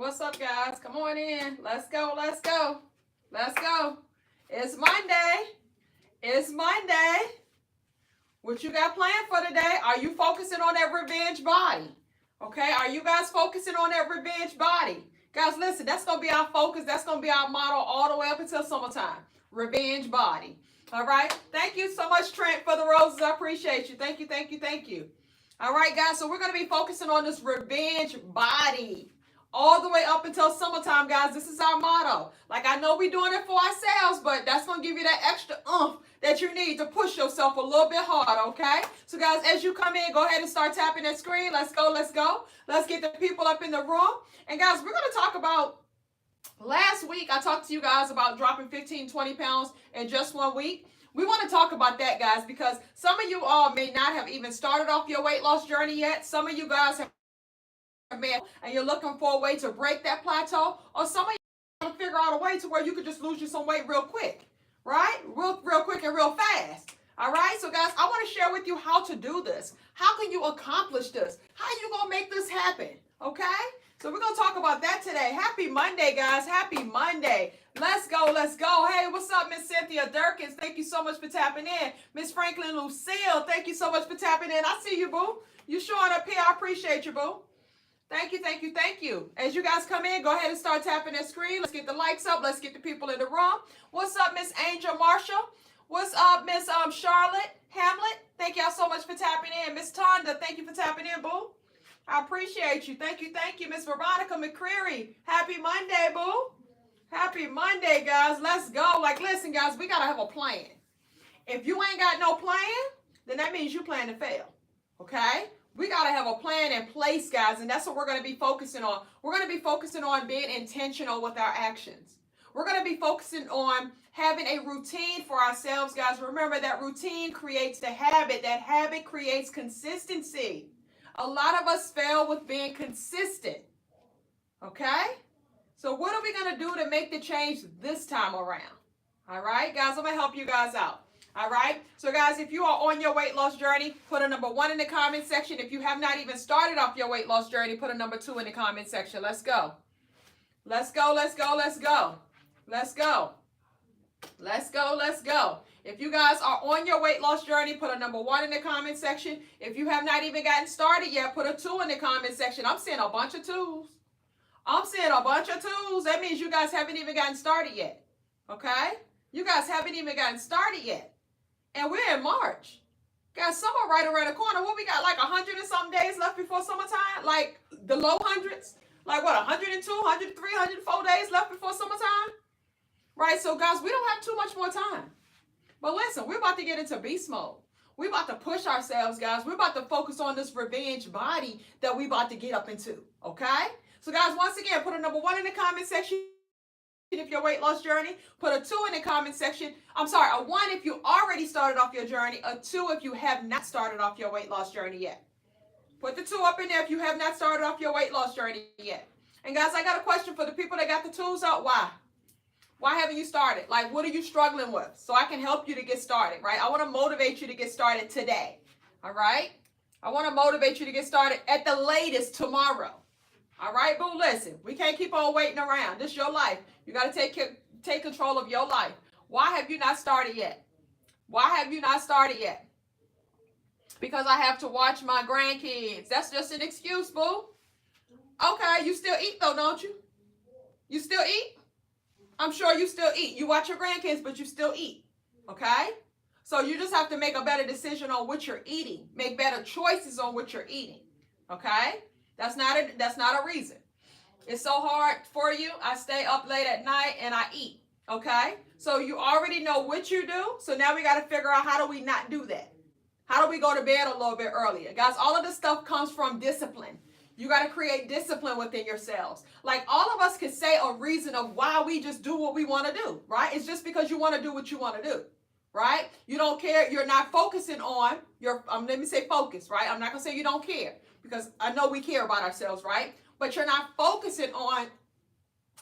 What's up, guys? Come on in. Let's go. Let's go. Let's go. It's Monday. It's Monday. What you got planned for today? Are you focusing on that revenge body? Okay. Are you guys focusing on that revenge body? Guys, listen, that's going to be our focus. That's going to be our motto all the way up until summertime. Revenge body. All right. Thank you so much, Trent, for the roses. I appreciate you. Thank you. Thank you. Thank you. All right, guys. So we're going to be focusing on this revenge body all the way up until summertime, guys. This is our motto. Like, I know we're doing it for ourselves, but that's going to give you that extra oomph that you need to push yourself a little bit harder, okay? So, guys, as you come in, go ahead and start tapping that screen. Let's go, let's go. Let's get the people up in the room. And, guys, we're going to talk about, last week, I talked to you guys about dropping 15, 20 pounds in just 1 week. We want to talk about that, guys, because some of you all may not have even started off your weight loss journey yet. Some of you guys have and you're looking for a way to break that plateau, or some of you want to figure out a way to where you could just lose you some weight real quick, right? Real quick and real fast. All right, so guys, I want to share with you how to do this. How can you accomplish this? How are you going to make this happen? Okay, so we're going to talk about that today. Happy Monday, guys. Happy Monday. Let's go. Let's go. Hey, what's up, Miss Cynthia Durkins? Thank you so much for tapping in. Miss Franklin Lucille, thank you so much for tapping in. I see you, boo. You showing up here. I appreciate you, boo. Thank you, thank you, thank you. As you guys come in, go ahead and start tapping that screen. Let's get the likes up. Let's get the people in the room. What's up, Miss Angel Marshall? What's up, Miss Charlotte Hamlet? Thank y'all so much for tapping in. Miss Tonda, thank you for tapping in, boo. I appreciate you. Thank you, thank you. Miss Veronica McCreary, happy Monday, boo. Happy Monday, guys. Let's go. Like, listen, guys, we got to have a plan. If you ain't got no plan, then that means you plan to fail, okay? We got to have a plan in place, guys, and that's what we're going to be focusing on. We're going to be focusing on being intentional with our actions. We're going to be focusing on having a routine for ourselves, guys. Remember that routine creates the habit. That habit creates consistency. A lot of us fail with being consistent, okay? So what are we going to do to make the change this time around? All right, guys, I'm going to help you guys out. All right. So, guys, if you are on your weight loss journey, put a number 1 in the comment section. If you have not even started off your weight loss journey, put a number 2 in the comment section. Let's go. Let's go. Let's go. Let's go. Let's go. Let's go. Let's go. If you guys are on your weight loss journey, put a number 1 in the comment section. If you have not even gotten started yet, put a 2 in the comment section. I'm seeing a bunch of 2s. I'm seeing a bunch of 2s. That means you guys haven't even gotten started yet. Okay? You guys haven't even gotten started yet. And we're in March. Guys, summer right around the corner. What we got, like 100 and some days left before summertime? Like the low hundreds? Like what, 102, 103, 104 days left before summertime? Right, so guys, we don't have too much more time. But listen, we're about to get into beast mode. We're about to push ourselves, guys. We're about to focus on this revenge body that we're about to get up into, okay? So guys, once again, put a number 1 in the comment section if your weight loss journey, put a 2 in the comment section. I'm sorry, a 1 if you already started off your journey, a 2 if you have not started off your weight loss journey yet. Put the 2 up in there if you have not started off your weight loss journey yet. And guys, I got a question for the people that got the 2s up. Why? Why haven't you started? Like, what are you struggling with? So I can help you to get started, right? I want to motivate you to get started today, all right? I want to motivate you to get started at the latest tomorrow. All right, boo, listen, we can't keep on waiting around. This is your life. You got to take control of your life. Why have you not started yet? Why have you not started yet? Because I have to watch my grandkids. That's just an excuse, boo. Okay, you still eat though, don't you? You still eat? I'm sure you still eat. You watch your grandkids, but you still eat. Okay? So you just have to make a better decision on what you're eating. Make better choices on what you're eating. Okay? That's not a reason. It's so hard for you. I stay up late at night and I eat. Okay? So you already know what you do. So now we got to figure out, how do we not do that? How do we go to bed a little bit earlier? Guys, all of this stuff comes from discipline. You got to create discipline within yourselves. Like, all of us could say a reason of why we just do what we want to do, right? It's just because you want to do what you want to do, right? You don't care. You're not focusing on your, let me say focus, right? I'm not going to say you don't care, because I know we care about ourselves, right? But you're not focusing on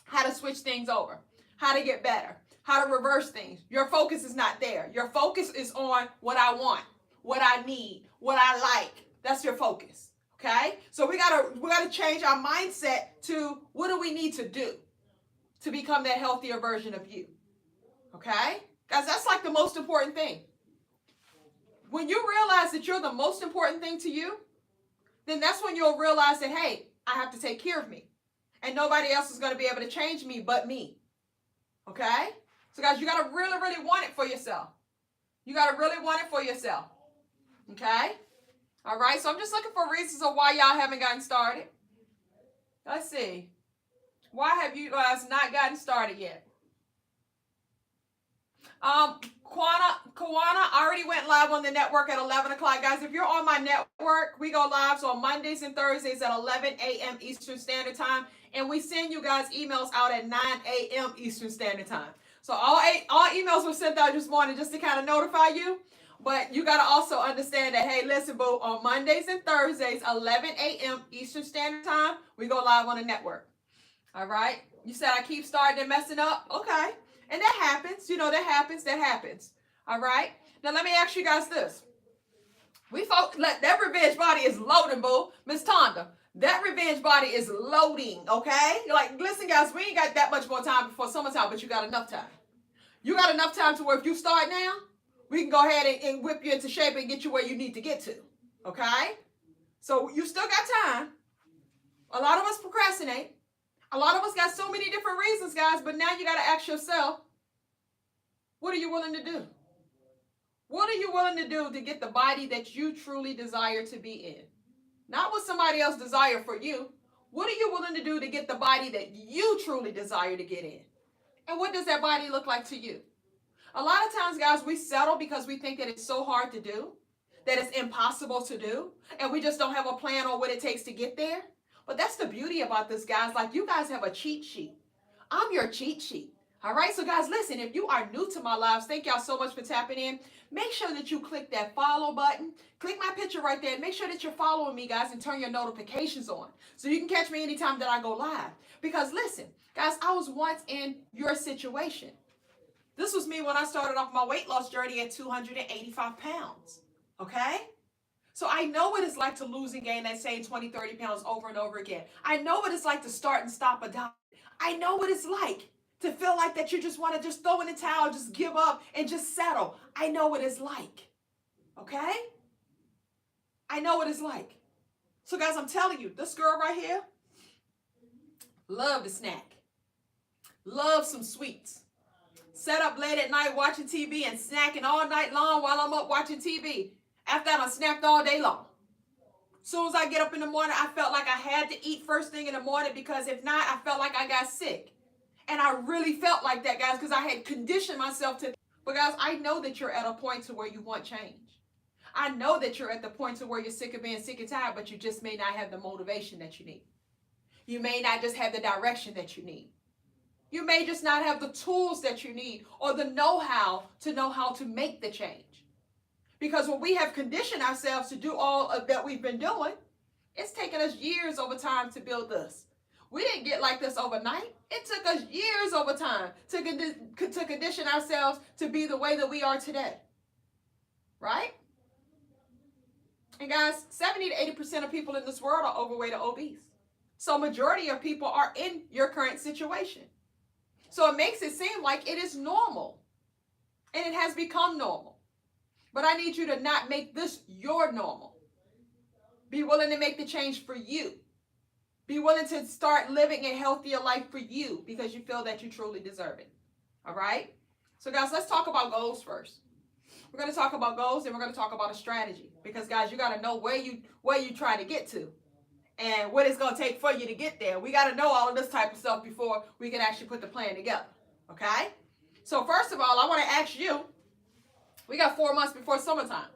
how to switch things over, how to get better, how to reverse things. Your focus is not there. Your focus is on what I want, what I need, what I like. That's your focus. Okay? So we gotta change our mindset to what do we need to do to become that healthier version of you. Okay? Guys, that's like the most important thing. When you realize that you're the most important thing to you, then that's when you'll realize that, hey, I have to take care of me. And nobody else is going to be able to change me but me. Okay? So guys, you got to really, really want it for yourself. You got to really want it for yourself. Okay? All right, so I'm just looking for reasons of why y'all haven't gotten started. Let's see. Why have you guys not gotten started yet? Kawana already went live on the network at 11 o'clock. Guys, if you're on my network, we go live on Mondays and Thursdays at 11 a.m. Eastern Standard Time. And we send you guys emails out at 9 a.m. Eastern Standard Time. So all emails were sent out this morning just to kind of notify you. But you got to also understand that, hey, listen, boo, on Mondays and Thursdays, 11 a.m. Eastern Standard Time, we go live on the network. All right? You said I keep starting and messing up? Okay. And that happens. You know, that happens. All right? Now, let me ask you guys this. That revenge body is loading, boo. Miss Tonda, that revenge body is loading, okay? Like, listen, guys, we ain't got that much more time before summertime, but you got enough time. You got enough time to where if you start now, we can go ahead and whip you into shape and get you where you need to get to, okay? So you still got time. A lot of us procrastinate. A lot of us got so many different reasons, guys, but now you got to ask yourself, what are you willing to do? What are you willing to do to get the body that you truly desire to be in? Not what somebody else desire for you. What are you willing to do to get the body that you truly desire to get in? And what does that body look like to you? A lot of times, guys, we settle because we think that it's so hard to do, that it's impossible to do, and we just don't have a plan on what it takes to get there. But that's the beauty about this, guys. Like, you guys have a cheat sheet. I'm your cheat sheet. All right? So, guys, listen, if you are new to my lives, thank y'all so much for tapping in. Make sure that you click that follow button. Click my picture right there. And make sure that you're following me, guys, and turn your notifications on so you can catch me anytime that I go live. Because, listen, guys, I was once in your situation. This was me when I started off my weight loss journey at 285 pounds. Okay? So I know what it's like to lose and gain that same 20, 30 pounds over and over again. I know what it's like to start and stop a diet. I know what it's like to feel like that you just want to just throw in the towel, just give up and just settle. I know what it's like. Okay? I know what it's like. So guys, I'm telling you, this girl right here, love to snack. Love some sweets. Set up late at night watching TV and snacking all night long while I'm up watching TV. After that, I snacked all day long. As soon as I get up in the morning, I felt like I had to eat first thing in the morning because if not, I felt like I got sick. And I really felt like that, guys, because I had conditioned myself to. But guys, I know that you're at a point to where you want change. I know that you're at the point to where you're sick of being sick and tired, but you just may not have the motivation that you need. You may not just have the direction that you need. You may just not have the tools that you need or the know-how to make the change. Because when we have conditioned ourselves to do all of that we've been doing, it's taken us years over time to build this. We didn't get like this overnight. It took us years over time to condition ourselves to be the way that we are today. Right? And guys, 70 to 80% of people in this world are overweight or obese. So majority of people are in your current situation. So it makes it seem like it is normal. And it has become normal. But I need you to not make this your normal. Be willing to make the change for you. Be willing to start living a healthier life for you because you feel that you truly deserve it. All right? So guys, let's talk about goals first. We're going to talk about goals and we're going to talk about a strategy. Because guys, you got to know where you try to get to and what it's going to take for you to get there. We got to know all of this type of stuff before we can actually put the plan together. Okay? So first of all, I want to ask you, we got 4 months before summertime.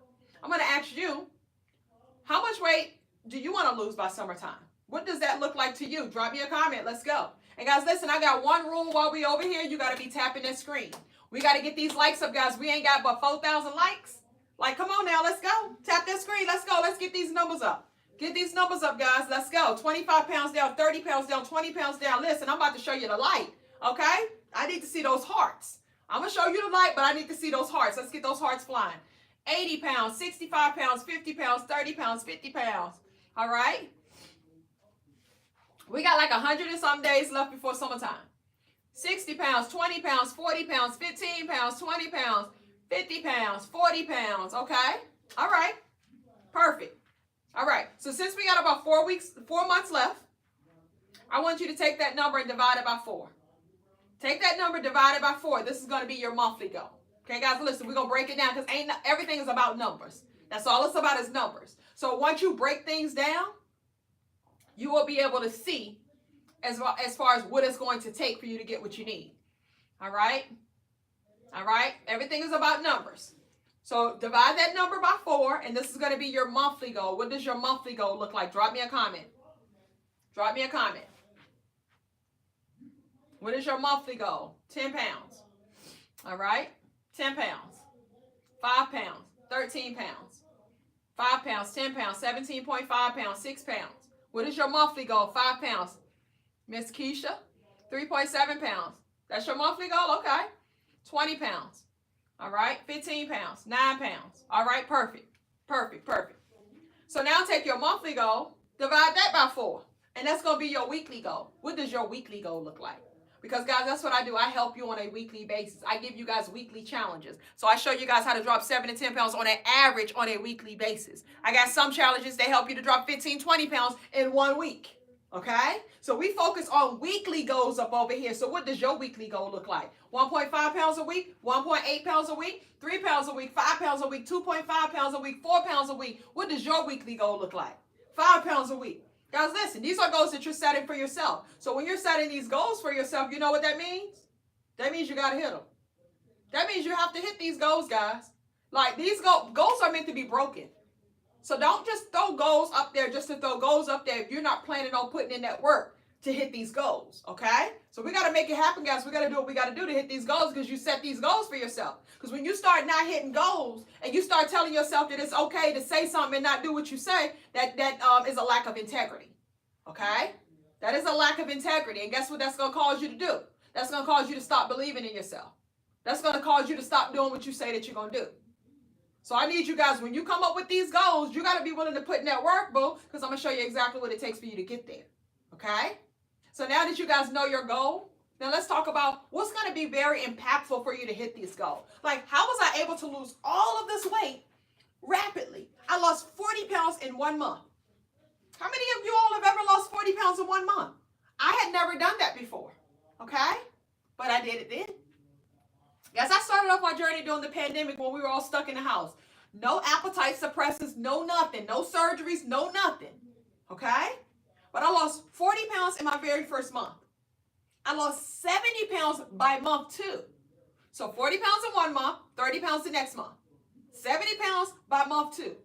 I'm going to ask you, how much weight do you want to lose by summertime? What does that look like to you? Drop me a comment. Let's go. And guys, listen, I got one rule while we over here. You got to be tapping that screen. We got to get these likes up, guys. We ain't got but 4,000 likes. Like, come on now. Let's go. Tap that screen. Let's go. Let's get these numbers up. Get these numbers up, guys. Let's go. 25 pounds down, 30 pounds down, 20 pounds down. Listen, I'm about to show you the light. Okay? I need to see those hearts. I'm going to show you the light, but I need to see those hearts. Let's get those hearts flying. 80 pounds, 65 pounds, 50 pounds, 30 pounds, 50 pounds. All right. We got like 100 and some days left before summertime. 60 pounds, 20 pounds, 40 pounds, 15 pounds, 20 pounds, 50 pounds, 40 pounds. Okay. All right. Perfect. All right. So since we got about 4 months left, I want you to take that number and divide it by 4. Take that number, divide it by 4. This is going to be your monthly goal. Okay, guys, listen, we're going to break it down because everything is about numbers. That's all it's about is numbers. So once you break things down, you will be able to see as far as what it's going to take for you to get what you need. All right? All right? Everything is about numbers. So divide that number by 4, and this is going to be your monthly goal. What does your monthly goal look like? Drop me a comment. Drop me a comment. What is your monthly goal? 10 pounds. All right? 10 pounds. 5 pounds. 13 pounds. 5 pounds. 10 pounds. 17.5 pounds. 6 pounds. What is your monthly goal? 5 pounds. Miss Keisha? 3.7 pounds. That's your monthly goal? Okay. 20 pounds. All right? 15 pounds. 9 pounds. All right? Perfect. Perfect. Perfect. So now take your monthly goal. Divide that by 4. And that's going to be your weekly goal. What does your weekly goal look like? Because, guys, that's what I do. I help you on a weekly basis. I give you guys weekly challenges. So I show you guys how to drop 7 to 10 pounds on an average on a weekly basis. I got some challenges. They help you to drop 15, 20 pounds in 1 week. Okay? So we focus on weekly goals up over here. So what does your weekly goal look like? 1.5 pounds a week, 1.8 pounds a week, 3 pounds a week, 5 pounds a week, 2.5 pounds a week, 4 pounds a week. What does your weekly goal look like? 5 pounds a week. Guys, listen, these are goals that you're setting for yourself. So when you're setting these goals for yourself, you know what that means? That means you got to hit them. That means you have to hit these goals, guys. Like, these goals are meant to be broken. So don't just throw goals up there just to throw goals up there if you're not planning on putting in that work to hit these goals, okay? So we got to make it happen, guys. We got to do what we got to do to hit these goals because you set these goals for yourself. Because when you start not hitting goals and you start telling yourself that it's okay to say something and not do what you say, that is a lack of integrity, okay? That is a lack of integrity. And guess what that's going to cause you to do? That's going to cause you to stop believing in yourself. That's going to cause you to stop doing what you say that you're going to do. So I need you guys, when you come up with these goals, you got to be willing to put in that work, boo, because I'm going to show you exactly what it takes for you to get there, okay? So now that you guys know your goal, now let's talk about what's going to be very impactful for you to hit this goal. Like, how was I able to lose all of this weight rapidly? I lost 40 pounds in 1 month. How many of you all have ever lost 40 pounds in 1 month? I had never done that before, okay? But I did it then. Guys, I started off my journey during the pandemic when we were all stuck in the house. No appetite suppressants, no nothing, no surgeries, no nothing, okay? But I lost 40 pounds in my very first month. I lost 70 pounds by month 2. So 40 pounds in 1 month, 30 pounds the next month. 70 pounds by month 2.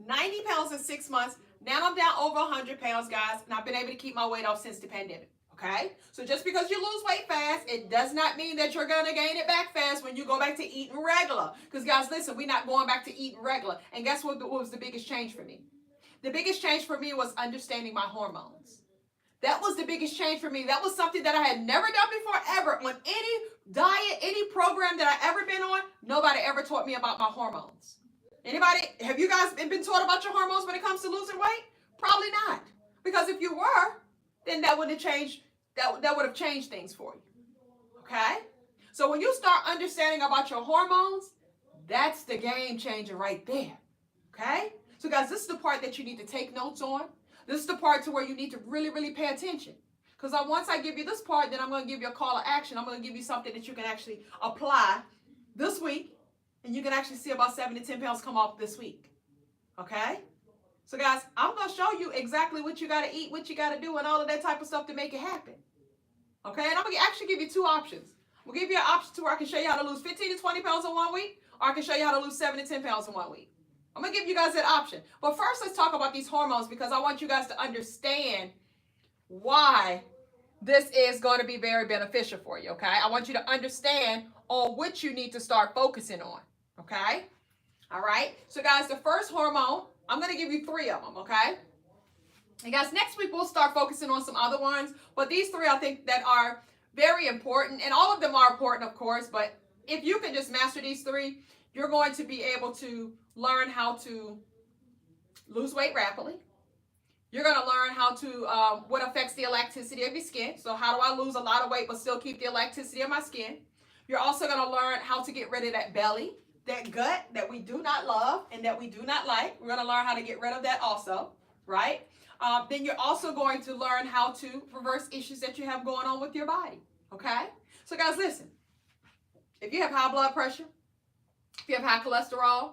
90 pounds in 6 months. Now I'm down over 100 pounds, guys, and I've been able to keep my weight off since the pandemic. Okay? So just because you lose weight fast, it does not mean that you're going to gain it back fast when you go back to eating regular. Because, guys, listen, we're not going back to eating regular. And guess what was the biggest change for me? The biggest change for me was understanding my hormones. That was the biggest change for me. That was something that I had never done before, ever. On any diet, any program that I ever been on, nobody ever taught me about my hormones. Anybody, have you guys been taught about your hormones when it comes to losing weight? Probably not. Because if you were, then that would have changed. That would have changed things for you, okay? So when you start understanding about your hormones, that's the game changer right there, okay? So guys, this is the part that you need to take notes on. This is the part to where you need to really, really pay attention. Because once I give you this part, then I'm going to give you a call to action. I'm going to give you something that you can actually apply this week, and you can actually see about 7 to 10 pounds come off this week, okay? So guys, I'm going to show you exactly what you got to eat, what you got to do, and all of that type of stuff to make it happen. Okay, and I'm going to actually give you 2 options. We'll give you an option to where I can show you how to lose 15 to 20 pounds in 1 week, or I can show you how to lose 7 to 10 pounds in 1 week. I'm going to give you guys that option. But first, let's talk about these hormones because I want you guys to understand why this is going to be very beneficial for you, okay? I want you to understand on what you need to start focusing on, okay? All right, so guys, the first hormone, I'm going to give you 3 of them, okay? And guys, next week we'll start focusing on some other ones, but these 3 I think that are very important, and all of them are important, of course, but if you can just master these 3, you're going to be able to learn how to lose weight rapidly, You're going to learn how to, what affects the elasticity of your skin. So how do I lose a lot of weight but still keep the elasticity of my skin? You're also going to learn how to get rid of that belly, that gut that we do not love and that we do not like. We're going to learn how to get rid of that also, right? Then you're also going to learn how to reverse issues that you have going on with your body, okay? So guys, listen. If you have high blood pressure, if you have high cholesterol,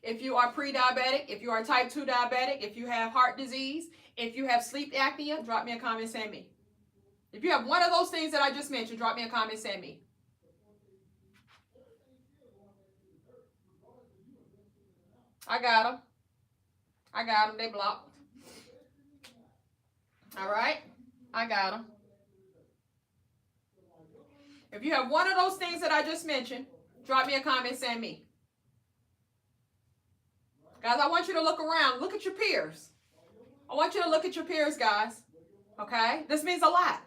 if you are pre-diabetic, if you are type 2 diabetic, if you have heart disease, if you have sleep apnea, drop me a comment saying me. If you have one of those things that I just mentioned, drop me a comment saying me. I got them. I got them. They blocked. All right. I got them. If you have one of those things that I just mentioned, drop me a comment saying me. Guys, I want you to look around. Look at your peers. I want you to look at your peers, guys. Okay? This means a lot.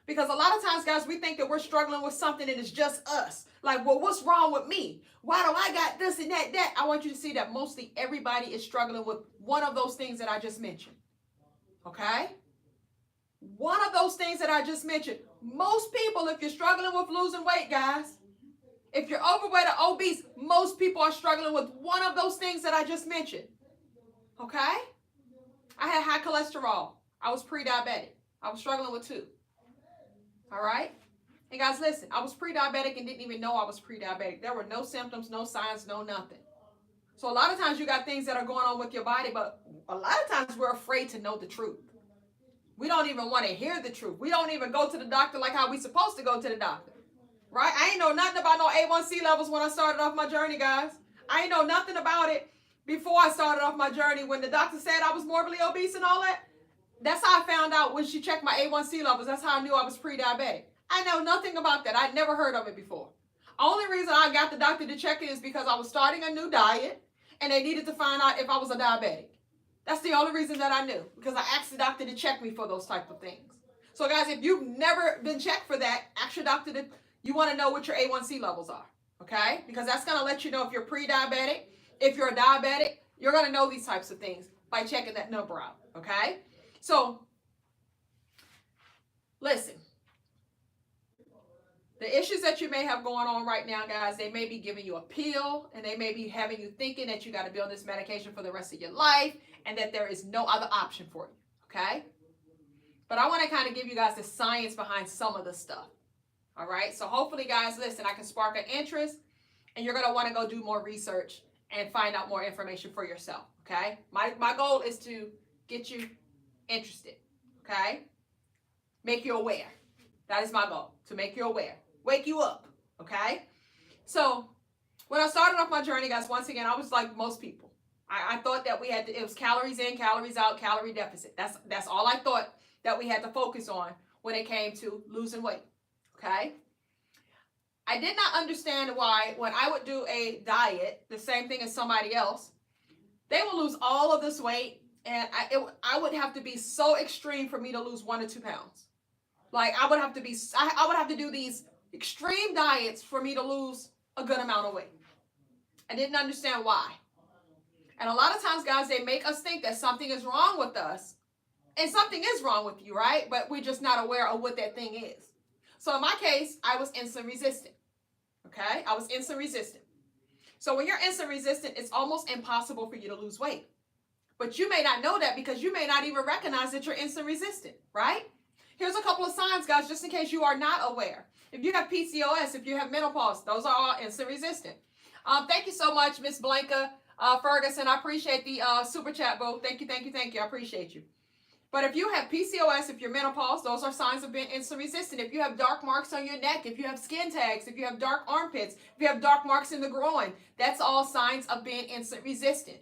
Because a lot of times, guys, we think that we're struggling with something and it's just us. Like, well, what's wrong with me? Why do I got this and that? I want you to see that mostly everybody is struggling with one of those things that I just mentioned. Okay? One of those things that I just mentioned. Most people, if you're struggling with losing weight, guys, if you're overweight or obese, most people are struggling with one of those things that I just mentioned. Okay? I had high cholesterol. I was pre-diabetic. I was struggling with 2. All right? And guys, listen, I was pre-diabetic and didn't even know I was pre-diabetic. There were no symptoms, no signs, no nothing. So a lot of times you got things that are going on with your body, but a lot of times we're afraid to know the truth. We don't even want to hear the truth. We don't even go to the doctor like how we supposed to go to the doctor. Right? I ain't know nothing about no A1C levels when I started off my journey, guys. I ain't know nothing about it before I started off my journey. When the doctor said I was morbidly obese and all that, that's how I found out when she checked my A1C levels. That's how I knew I was pre-diabetic. I know nothing about that. I'd never heard of it before. Only reason I got the doctor to check it is because I was starting a new diet and they needed to find out if I was a diabetic. That's the only reason that I knew, because I asked the doctor to check me for those type of things. So guys, if you've never been checked for that, ask your doctor to, you want to know what your A1C levels are, okay? Because that's going to let you know if you're pre-diabetic. If you're a diabetic, you're going to know these types of things by checking that number out, okay? So, listen. The issues that you may have going on right now, guys, they may be giving you a pill, and they may be having you thinking that you got to be on this medication for the rest of your life, and that there is no other option for you, okay? But I want to kind of give you guys the science behind some of the stuff, all right? So hopefully, guys, listen, I can spark an interest, and you're going to want to go do more research and find out more information for yourself, okay? My goal is to get you interested, okay? Make you aware. That is my goal, to make you aware. Wake you up, okay? So when I started off my journey, guys, once again, I was like most people. I thought that we had to, it was calories in, calories out, calorie deficit. That's all I thought that we had to focus on when it came to losing weight, okay? I did not understand why when I would do a diet, the same thing as somebody else, they would lose all of this weight, and I would have to be so extreme for me to lose 1 or 2 pounds. Like I would have to do these extreme diets for me to lose a good amount of weight. I didn't understand why. And a lot of times, guys, they make us think that something is wrong with us. And something is wrong with you, right? But we're just not aware of what that thing is. So in my case, I was insulin resistant. Okay? I was insulin resistant. So when you're insulin resistant, it's almost impossible for you to lose weight. But you may not know that because you may not even recognize that you're insulin resistant, right? Here's a couple of signs, guys, just in case you are not aware. If you have PCOS, if you have menopause, those are all insulin resistant. Thank you so much, Miss Blanca Ferguson. I appreciate the super chat vote. Thank you. I appreciate you. But if you have PCOS, if you're menopause, those are signs of being insulin resistant. If you have dark marks on your neck, if you have skin tags, if you have dark armpits, if you have dark marks in the groin, that's all signs of being insulin resistant.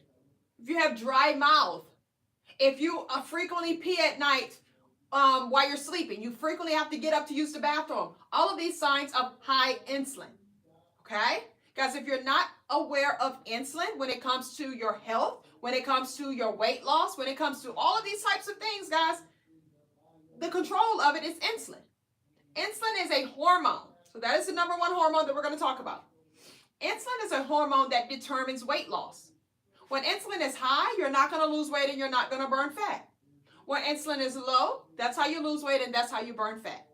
If you have dry mouth, if you frequently pee at night, while you're sleeping, you frequently have to get up to use the bathroom. All of these signs of high insulin, okay? Guys, if you're not aware of insulin when it comes to your health, when it comes to your weight loss, when it comes to all of these types of things, guys, the control of it is insulin. Insulin is a hormone. So that is the number 1 hormone that we're going to talk about. Insulin is a hormone that determines weight loss. When insulin is high, you're not going to lose weight and you're not going to burn fat. When insulin is low, that's how you lose weight and that's how you burn fat.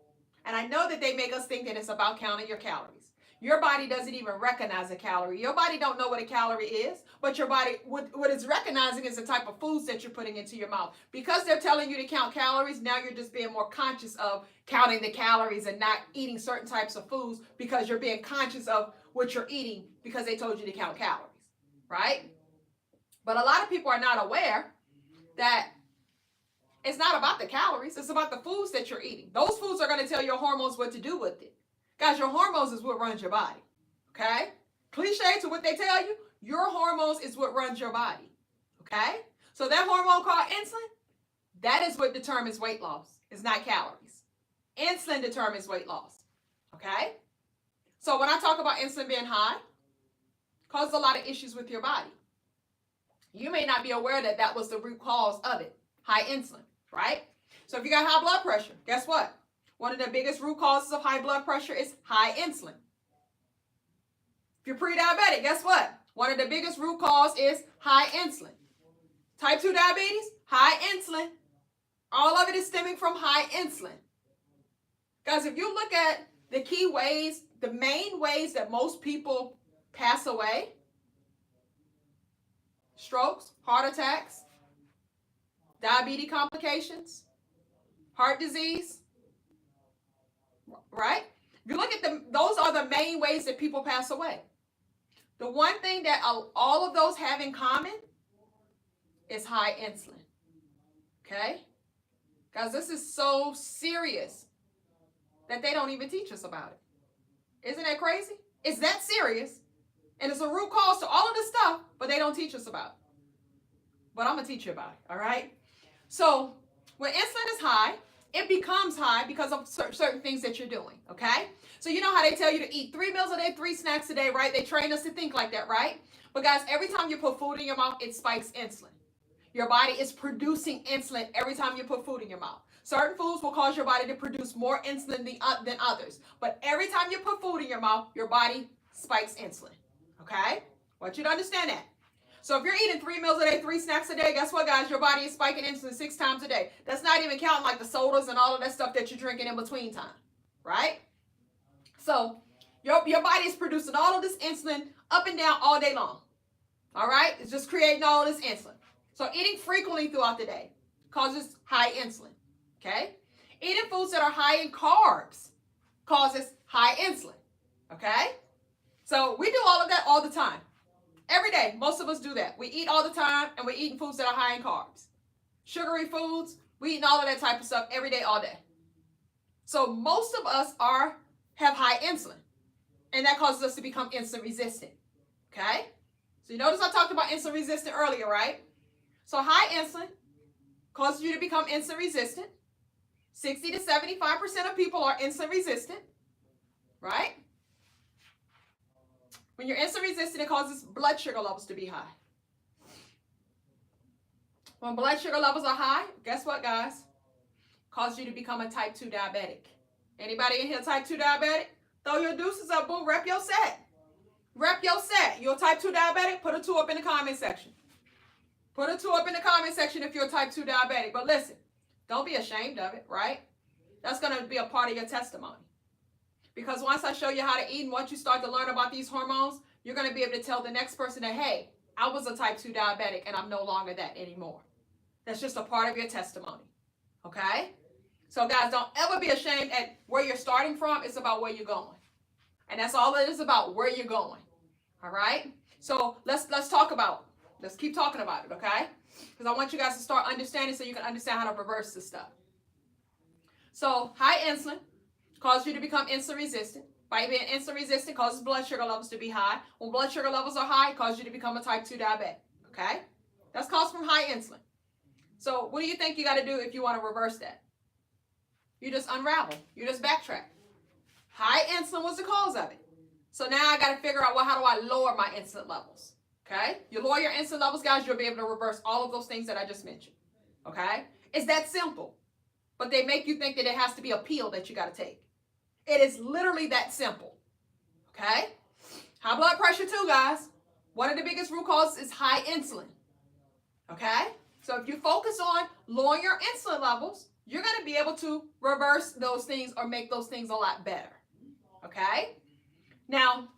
And I know that they make us think that it's about counting your calories. Your body doesn't even recognize a calorie. Your body don't know what a calorie is, but your body, what it's recognizing is the type of foods that you're putting into your mouth. Because they're telling you to count calories, now you're just being more conscious of counting the calories and not eating certain types of foods because you're being conscious of what you're eating because they told you to count calories, right? But a lot of people are not aware that it's not about the calories. It's about the foods that you're eating. Those foods are going to tell your hormones what to do with it. Guys, your hormones is what runs your body. Okay? Cliche to what they tell you, your hormones is what runs your body. Okay? So that hormone called insulin, that is what determines weight loss. It's not calories. Insulin determines weight loss. Okay? So when I talk about insulin being high, it causes a lot of issues with your body. You may not be aware that that was the root cause of it, high insulin, right? So if you got high blood pressure, guess what? One of the biggest root causes of high blood pressure is high insulin. If you're pre-diabetic, guess what? One of the biggest root cause is high insulin. Type 2 diabetes, high insulin. All of it is stemming from high insulin. Guys, if you look at the key ways, the main ways that most people pass away, strokes, heart attacks, diabetes complications, heart disease, right? If you look at them, those are the main ways that people pass away. The one thing that all of those have in common is high insulin. Okay? Guys, this is so serious that they don't even teach us about it. Isn't that crazy? It's that serious. And it's a root cause to all of this stuff, but they don't teach us about it. But I'm going to teach you about it, all right? So when insulin is high, it becomes high because of certain things that you're doing, okay? So you know how they tell you to eat 3 meals a day, 3 snacks a day, right? They train us to think like that, right? But guys, every time you put food in your mouth, it spikes insulin. Your body is producing insulin every time you put food in your mouth. Certain foods will cause your body to produce more insulin than others. But every time you put food in your mouth, your body spikes insulin, okay? I want you to understand that. So if you're eating 3 meals a day, 3 snacks a day, guess what, guys? Your body is spiking insulin 6 times a day. That's not even counting like the sodas and all of that stuff that you're drinking in between time, right? So your body is producing all of this insulin up and down all day long, all right? It's just creating all this insulin. So eating frequently throughout the day causes high insulin, okay? Eating foods that are high in carbs causes high insulin, okay? So we do all of that all the time. Every day, most of us do that. We eat all the time, and we're eating foods that are high in carbs. Sugary foods, we eat all of that type of stuff every day, all day. So most of us have high insulin, and that causes us to become insulin resistant, okay? So you notice I talked about insulin resistant earlier, right? So high insulin causes you to become insulin resistant. 60 to 75% of people are insulin resistant, right? When you're insulin resistant, it causes blood sugar levels to be high. When blood sugar levels are high, guess what, guys? It causes you to become a type 2 diabetic. Anybody in here type 2 diabetic? Throw your deuces up, boo. Rep your set. Rep your set. You're a type 2 diabetic? Put a 2 up in the comment section. Put a 2 up in the comment section if you're a type 2 diabetic. But listen, don't be ashamed of it, right? That's going to be a part of your testimony. Because once I show you how to eat and once you start to learn about these hormones, you're going to be able to tell the next person that, hey, I was a type 2 diabetic and I'm no longer that anymore. That's just a part of your testimony. Okay? So guys, don't ever be ashamed at where you're starting from. It's about where you're going. And that's all it is about, where you're going. All right? So let's keep talking about it, okay? Because I want you guys to start understanding so you can understand how to reverse this stuff. So high insulin causes you to become insulin resistant. By being insulin resistant, causes blood sugar levels to be high. When blood sugar levels are high, it causes you to become a type 2 diabetic. Okay? That's caused from high insulin. So what do you think you got to do if you want to reverse that? You just unravel. You just backtrack. High insulin was the cause of it. So now I got to figure out, well, how do I lower my insulin levels? Okay? You lower your insulin levels, guys, you'll be able to reverse all of those things that I just mentioned. Okay? It's that simple. But they make you think that it has to be a pill that you got to take. It is literally that simple. Okay? High blood pressure too, guys. One of the biggest root causes is high insulin. Okay? So if you focus on lowering your insulin levels, you're going to be able to reverse those things or make those things a lot better. Okay? Now,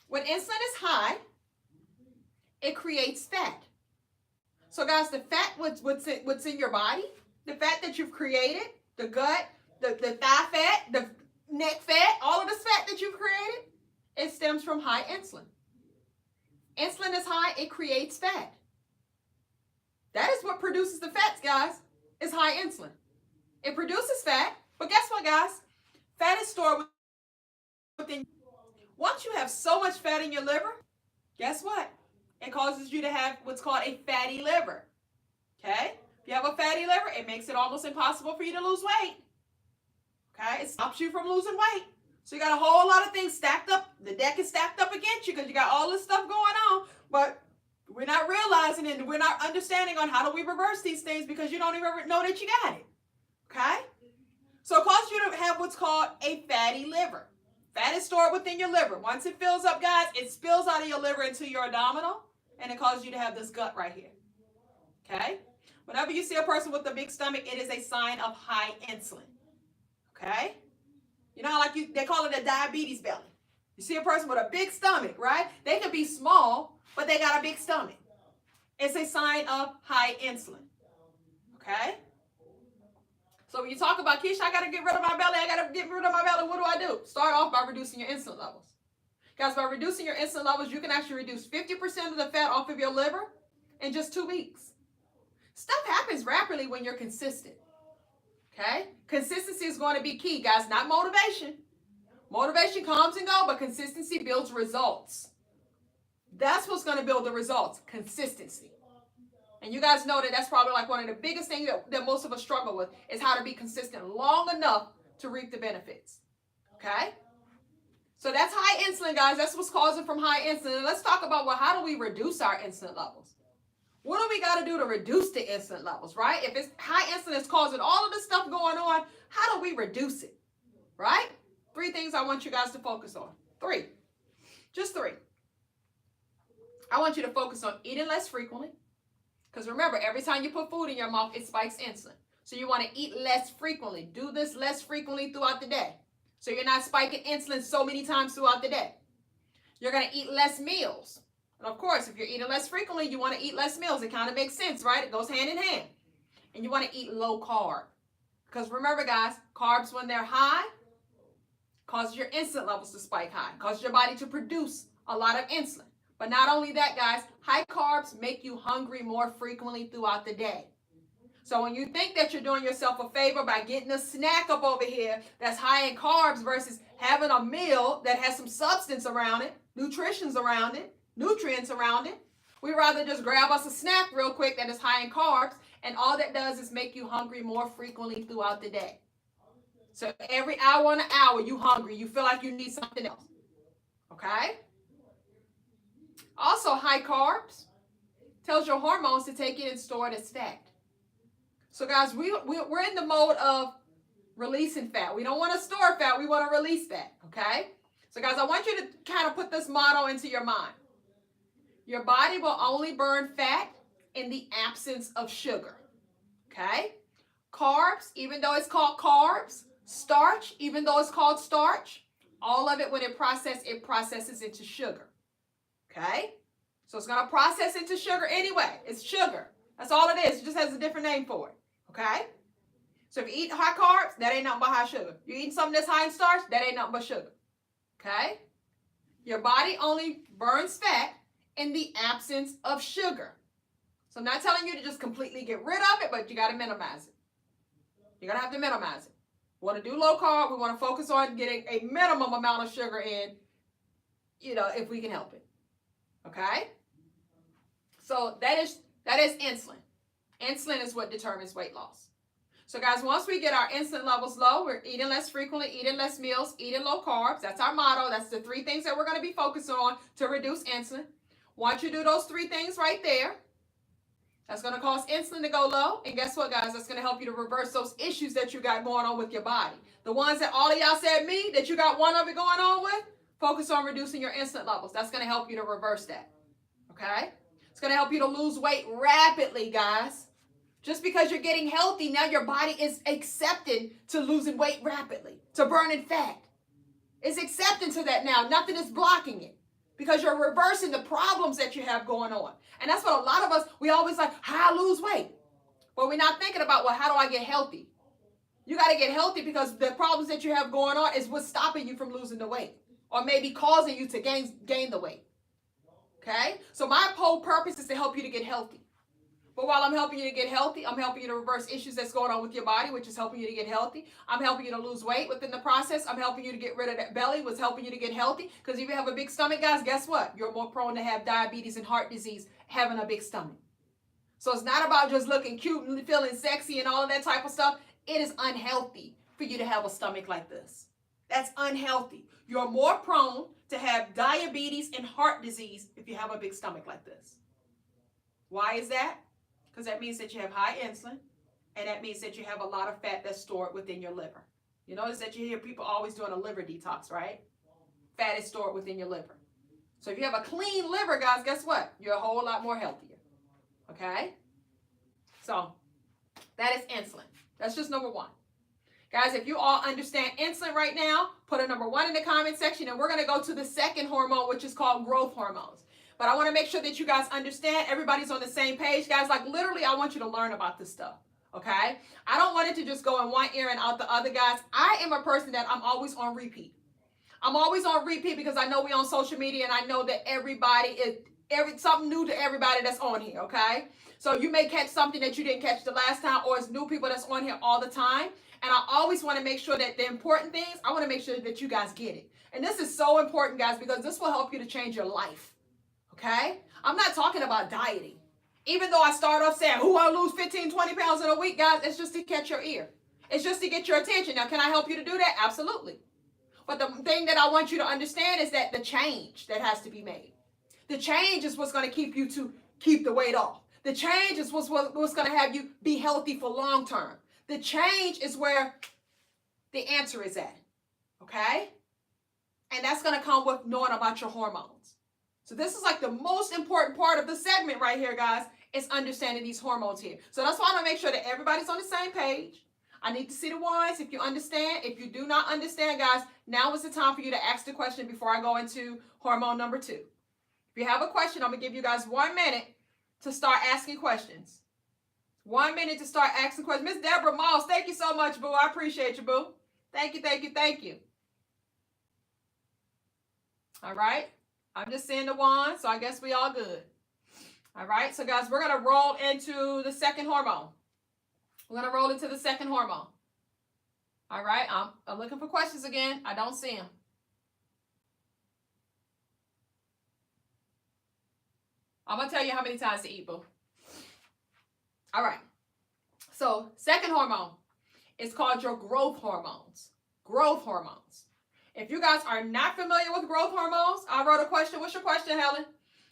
when insulin is high, it creates fat. So guys, the fat, what's in your body, the fat that you've created, the gut, the thigh fat, the neck fat, all of this fat that you've created, it stems from high insulin. Insulin is high, it creates fat. That is what produces the fats, guys, is high insulin. It produces fat, but guess what, guys? Fat is stored within. Once you have so much fat in your liver, guess what? It causes you to have what's called a fatty liver. Okay? If you have a fatty liver, it makes it almost impossible for you to lose weight. Okay? It stops you from losing weight. So you got a whole lot of things stacked up. The deck is stacked up against you because you got all this stuff going on, but we're not realizing it and we're not understanding on how do we reverse these things because you don't even know that you got it. Okay? So it causes you to have what's called a fatty liver. Fat is stored within your liver. Once it fills up, guys, it spills out of your liver into your abdominal, and it causes you to have this gut right here. Okay? Whenever you see a person with a big stomach, it is a sign of high insulin. Okay? You know how they call it a diabetes belly. You see a person with a big stomach, right? They can be small, but they got a big stomach. It's a sign of high insulin. Okay? So when you talk about, Keisha, I got to get rid of my belly, what do? Start off by reducing your insulin levels. Guys, by reducing your insulin levels, you can actually reduce 50% of the fat off of your liver in just 2 weeks. Stuff happens rapidly when you're consistent. Okay? Consistency is going to be key, guys, not motivation. Motivation comes and goes, but consistency builds results. That's what's going to build the results, consistency. And you guys know that that's probably like one of the biggest things that most of us struggle with is how to be consistent long enough to reap the benefits. Okay? So that's high insulin, guys. That's what's causing from high insulin. And let's talk about, well, how do we reduce our insulin levels? What do we got to do to reduce the insulin levels, right? If it's high insulin is causing all of this stuff going on, how do we reduce it, right? 3 things I want you guys to focus on. 3. Just 3. I want you to focus on eating less frequently. Because remember, every time you put food in your mouth, it spikes insulin. So you want to eat less frequently. Do this less frequently throughout the day. So you're not spiking insulin so many times throughout the day. You're going to eat less meals. And of course, if you're eating less frequently, you want to eat less meals. It kind of makes sense, right? It goes hand in hand. And you want to eat low carb. Because remember, guys, carbs, when they're high, causes your insulin levels to spike high. Causes your body to produce a lot of insulin. But not only that, guys, high carbs make you hungry more frequently throughout the day. So when you think that you're doing yourself a favor by getting a snack up over here that's high in carbs versus having a meal that has some substance around it, nutrients around it, we rather just grab us a snack real quick that is high in carbs, and all that does is make you hungry more frequently throughout the day. So every hour on an hour, you hungry. You feel like you need something else. Okay? Also, high carbs tells your hormones to take it and store it as fat. So, guys, we're in the mode of releasing fat. We don't want to store fat. We want to release fat, okay? So, guys, I want you to kind of put this motto into your mind. Your body will only burn fat in the absence of sugar, okay? Carbs, even though it's called carbs. Starch, even though it's called starch. All of it, when it processes into sugar. Okay? So it's going to process into sugar anyway. It's sugar. That's all it is. It just has a different name for it. Okay? So if you eat high carbs, that ain't nothing but high sugar. You eating something that's high in starch, that ain't nothing but sugar. Okay? Your body only burns fat in the absence of sugar. So I'm not telling you to just completely get rid of it, but you got to minimize it. You're going to have to minimize it. We want to do low carb. We want to focus on getting a minimum amount of sugar in, if we can help it. Okay? So that is insulin. Insulin is what determines weight loss. So guys, once we get our insulin levels low, we're eating less frequently, eating less meals, eating low carbs. That's our motto. That's the 3 things that we're going to be focusing on to reduce insulin. Once you do those 3 things right there, that's going to cause insulin to go low. And guess what, guys? That's going to help you to reverse those issues that you got going on with your body. The ones that all of y'all said that you got one of it going on with, focus on reducing your insulin levels. That's going to help you to reverse that. Okay? It's going to help you to lose weight rapidly, guys. Just because you're getting healthy, now your body is accepting to losing weight rapidly, to burning fat. It's accepting to that now. Nothing is blocking it because you're reversing the problems that you have going on. And that's what a lot of us, we always like, how I lose weight. But we're not thinking about, well, how do I get healthy? You got to get healthy because the problems that you have going on is what's stopping you from losing the weight or maybe causing you to gain the weight. Okay? So my whole purpose is to help you to get healthy. But while I'm helping you to get healthy, I'm helping you to reverse issues that's going on with your body, which is helping you to get healthy. I'm helping you to lose weight within the process. I'm helping you to get rid of that belly, what's helping you to get healthy. Because if you have a big stomach, guys, guess what? You're more prone to have diabetes and heart disease having a big stomach. So it's not about just looking cute and feeling sexy and all of that type of stuff. It is unhealthy for you to have a stomach like this. That's unhealthy. You're more prone to have diabetes and heart disease if you have a big stomach like this. Why is that? Because that means that you have high insulin, and that means that you have a lot of fat that's stored within your liver. You notice that you hear people always doing a liver detox, right? Fat is stored within your liver. So if you have a clean liver, guys, guess what? You're a whole lot more healthier. Okay? So that is insulin. That's just number one. Guys, if you all understand insulin right now, put a number 1 in the comment section, and we're going to go to the second hormone, which is called growth hormones. But I want to make sure that you guys understand, everybody's on the same page. Guys, like literally, I want you to learn about this stuff, okay? I don't want it to just go in one ear and out the other, guys. I am a person that I'm always on repeat. I'm always on repeat because I know we're on social media, and I know that everybody is, something new to everybody that's on here, okay? So you may catch something that you didn't catch the last time, or it's new people that's on here all the time. And I always want to make sure that the important things, I want to make sure that you guys get it. And this is so important, guys, because this will help you to change your life. Okay? I'm not talking about dieting. Even though I start off saying, who want to lose 15, 20 pounds in a week, guys, it's just to catch your ear. It's just to get your attention. Now, can I help you to do that? Absolutely. But the thing that I want you to understand is that the change that has to be made. The change is what's going to keep you to keep the weight off. The change is what's going to have you be healthy for long term. The change is where the answer is at. Okay? And that's going to come with knowing about your hormones. So this is like the most important part of the segment right here, guys, is understanding these hormones here. So that's why I want to make sure that everybody's on the same page. I need to see the ones. If you understand, if you do not understand, guys, now is the time for you to ask the question before I go into hormone number 2. If you have a question, I'm going to give you guys 1 minute to start asking questions. 1 minute to start asking questions. Miss Deborah Moss, thank you so much, boo. I appreciate you, boo. Thank you, thank you, thank you. All right. I'm just seeing the one, so I guess we all good. All right. So, guys, we're going to roll into the second hormone. We're going to roll into the second hormone. All right. I'm looking for questions again. I don't see them. I'm going to tell you how many times to eat, boo. All right. So, second hormone is called your growth hormones. Growth hormones. If you guys are not familiar with growth hormones, I wrote a question. What's your question, Helen?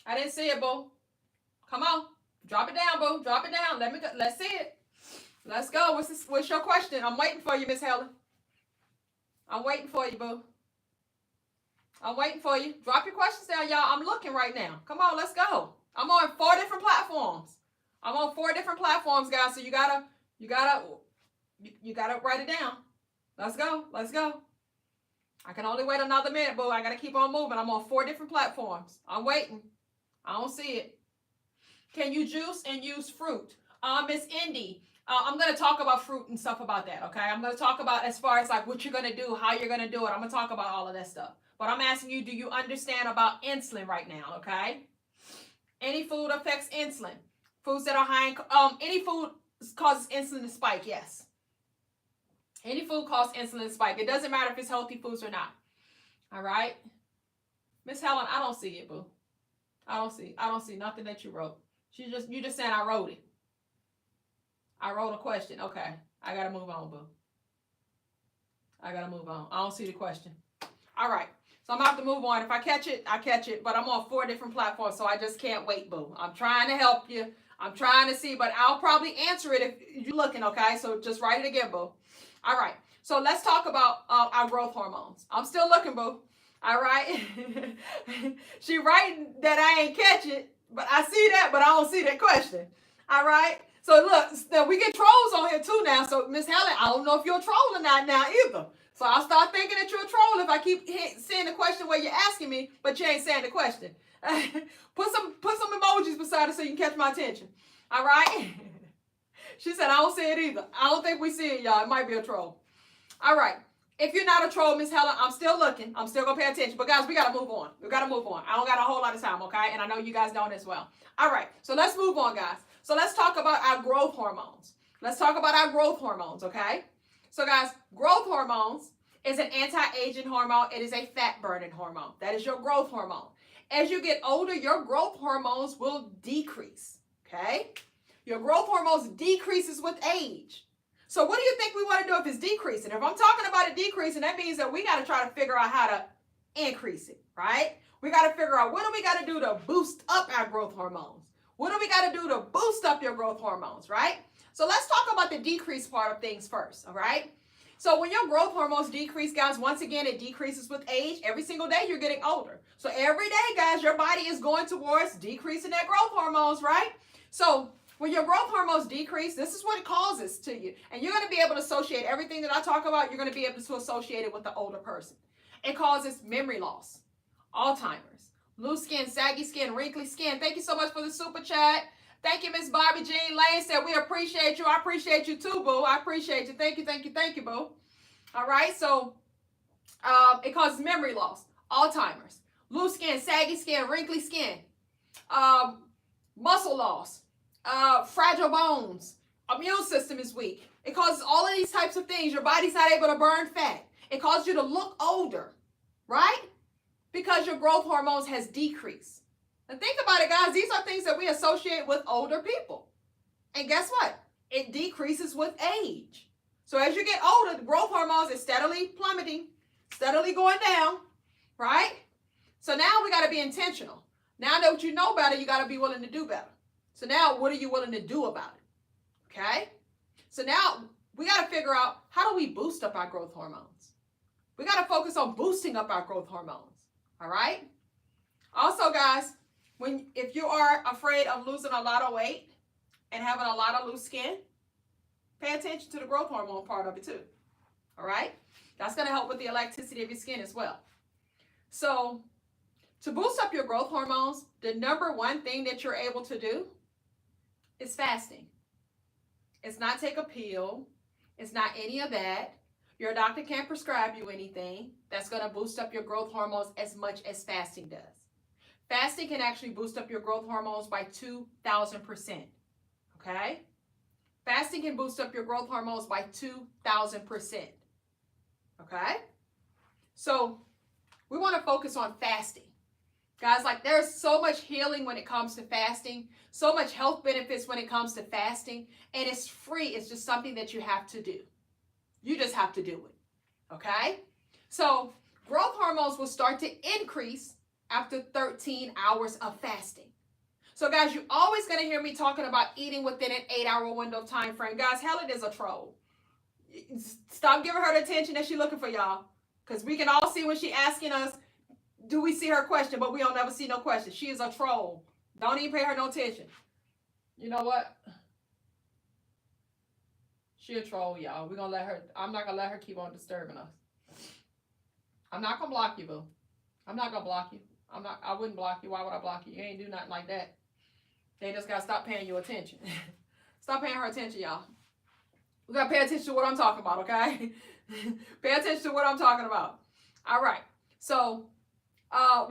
I didn't see it, boo. Come on. Drop it down, boo. Drop it down. Let's see it. Let's go. What's your question? I'm waiting for you, Miss Helen. I'm waiting for you, boo. I'm waiting for you. Drop your questions down, y'all. I'm looking right now. Come on, let's go. I'm on 4 different platforms. I'm on 4 different platforms, guys. So you gotta write it down. Let's go. Let's go. I can only wait another minute, boo. I got to keep on moving. I'm on 4 different platforms. I'm waiting. I don't see it. Can you juice and use fruit? Miss Indy, I'm going to talk about fruit and stuff about that, okay? I'm going to talk about as far as like what you're going to do, how you're going to do it. I'm going to talk about all of that stuff. But I'm asking you, do you understand about insulin right now, okay? Any food affects insulin. Foods that are high in, any food causes insulin to spike, yes. Any food causes insulin to spike. It doesn't matter if it's healthy foods or not. All right? Miss Helen, I don't see it, boo. I don't see nothing that you wrote. You just saying I wrote it. I wrote a question. Okay. I got to move on, boo. I got to move on. I don't see the question. All right. So I'm going to have to move on. If I catch it, I catch it. But I'm on 4 different platforms, so I just can't wait, boo. I'm trying to help you. I'm trying to see, but I'll probably answer it if you're looking, okay? So just write it again, boo. All right. So let's talk about our growth hormones. I'm still looking, boo. All right. She writing that I ain't catch it, but I see that, but I don't see that question. All right. So look, now we get trolls on here too now. So Miss Helen, I don't know if you're a troll or not now either. So I'll start thinking that you're a troll if I keep saying the question where you're asking me, but you ain't saying the question. put some emojis beside it so you can catch my attention. All right? She said, I don't see it either. I don't think we see it, y'all. It might be a troll. All right. If you're not a troll, Miss Helen, I'm still looking. I'm still going to pay attention. But, guys, we got to move on. We got to move on. I don't got a whole lot of time, okay? And I know you guys don't as well. All right. So, let's move on, guys. So, let's talk about our growth hormones. Let's talk about our growth hormones, okay? So, guys, growth hormones is an anti-aging hormone. It is a fat-burning hormone. That is your growth hormone. As you get older, your growth hormones will decrease, okay? Your growth hormones decreases with age. So what do you think we want to do if it's decreasing? If I'm talking about it decreasing, that means that we got to try to figure out how to increase it, right? We got to figure out what do we got to do to boost up our growth hormones? What do we got to do to boost up your growth hormones, right? So let's talk about the decrease part of things first, all right? So when your growth hormones decrease, guys, once again, it decreases with age. Every single day you're getting older. So every day, guys, your body is going towards decreasing that growth hormones, right? So when your growth hormones decrease, this is what it causes to you. And you're going to be able to associate everything that I talk about, you're going to be able to associate it with the older person. It causes memory loss, Alzheimer's, loose skin, saggy skin, wrinkly skin. Thank you so much for the super chat. Thank you, Miss Bobby Jean Lane said, we appreciate you. I appreciate you too, boo. I appreciate you. Thank you, thank you, thank you, boo. All right, so it causes memory loss, Alzheimer's, loose skin, saggy skin, wrinkly skin, muscle loss, fragile bones, immune system is weak. It causes all of these types of things. Your body's not able to burn fat. It causes you to look older, right? Because your growth hormones has decreased. And think about it, guys. These are things that we associate with older people. And guess what? It decreases with age. So as you get older, the growth hormones is steadily plummeting, steadily going down, right? So now we got to be intentional. Now that you know better, you got to be willing to do better. So now what are you willing to do about it? Okay? So now we got to figure out, how do we boost up our growth hormones? We got to focus on boosting up our growth hormones. All right? Also, guys, if you are afraid of losing a lot of weight and having a lot of loose skin, pay attention to the growth hormone part of it too. All right? That's going to help with the elasticity of your skin as well. So to boost up your growth hormones, the number one thing that you're able to do is fasting. It's not take a pill. It's not any of that. Your doctor can't prescribe you anything that's going to boost up your growth hormones as much as fasting does. Fasting can actually boost up your growth hormones by 2,000%. Okay? Fasting can boost up your growth hormones by 2,000%. Okay? So we want to focus on fasting. Guys, like there's so much healing when it comes to fasting, so much health benefits when it comes to fasting, and it's free. It's just something that you have to do. You just have to do it. Okay? So growth hormones will start to increase after 13 hours of fasting. So guys, you're always going to hear me talking about eating within an 8-hour window of time frame. Guys, Helen is a troll. Stop giving her the attention that she's looking for, y'all. Because we can all see when she's asking us, do we see her question? But we don't ever see no question. She is a troll. Don't even pay her no attention. You know what? She a troll, y'all. We're going to let her, I'm not going to let her keep on disturbing us. I'm not going to block you, boo. I'm not going to block you. I wouldn't block you. Why would I block you? You ain't do nothing like that. They just got to stop paying you attention. Stop paying her attention, y'all. We got to pay attention to what I'm talking about, okay? Pay attention to what I'm talking about. All right. So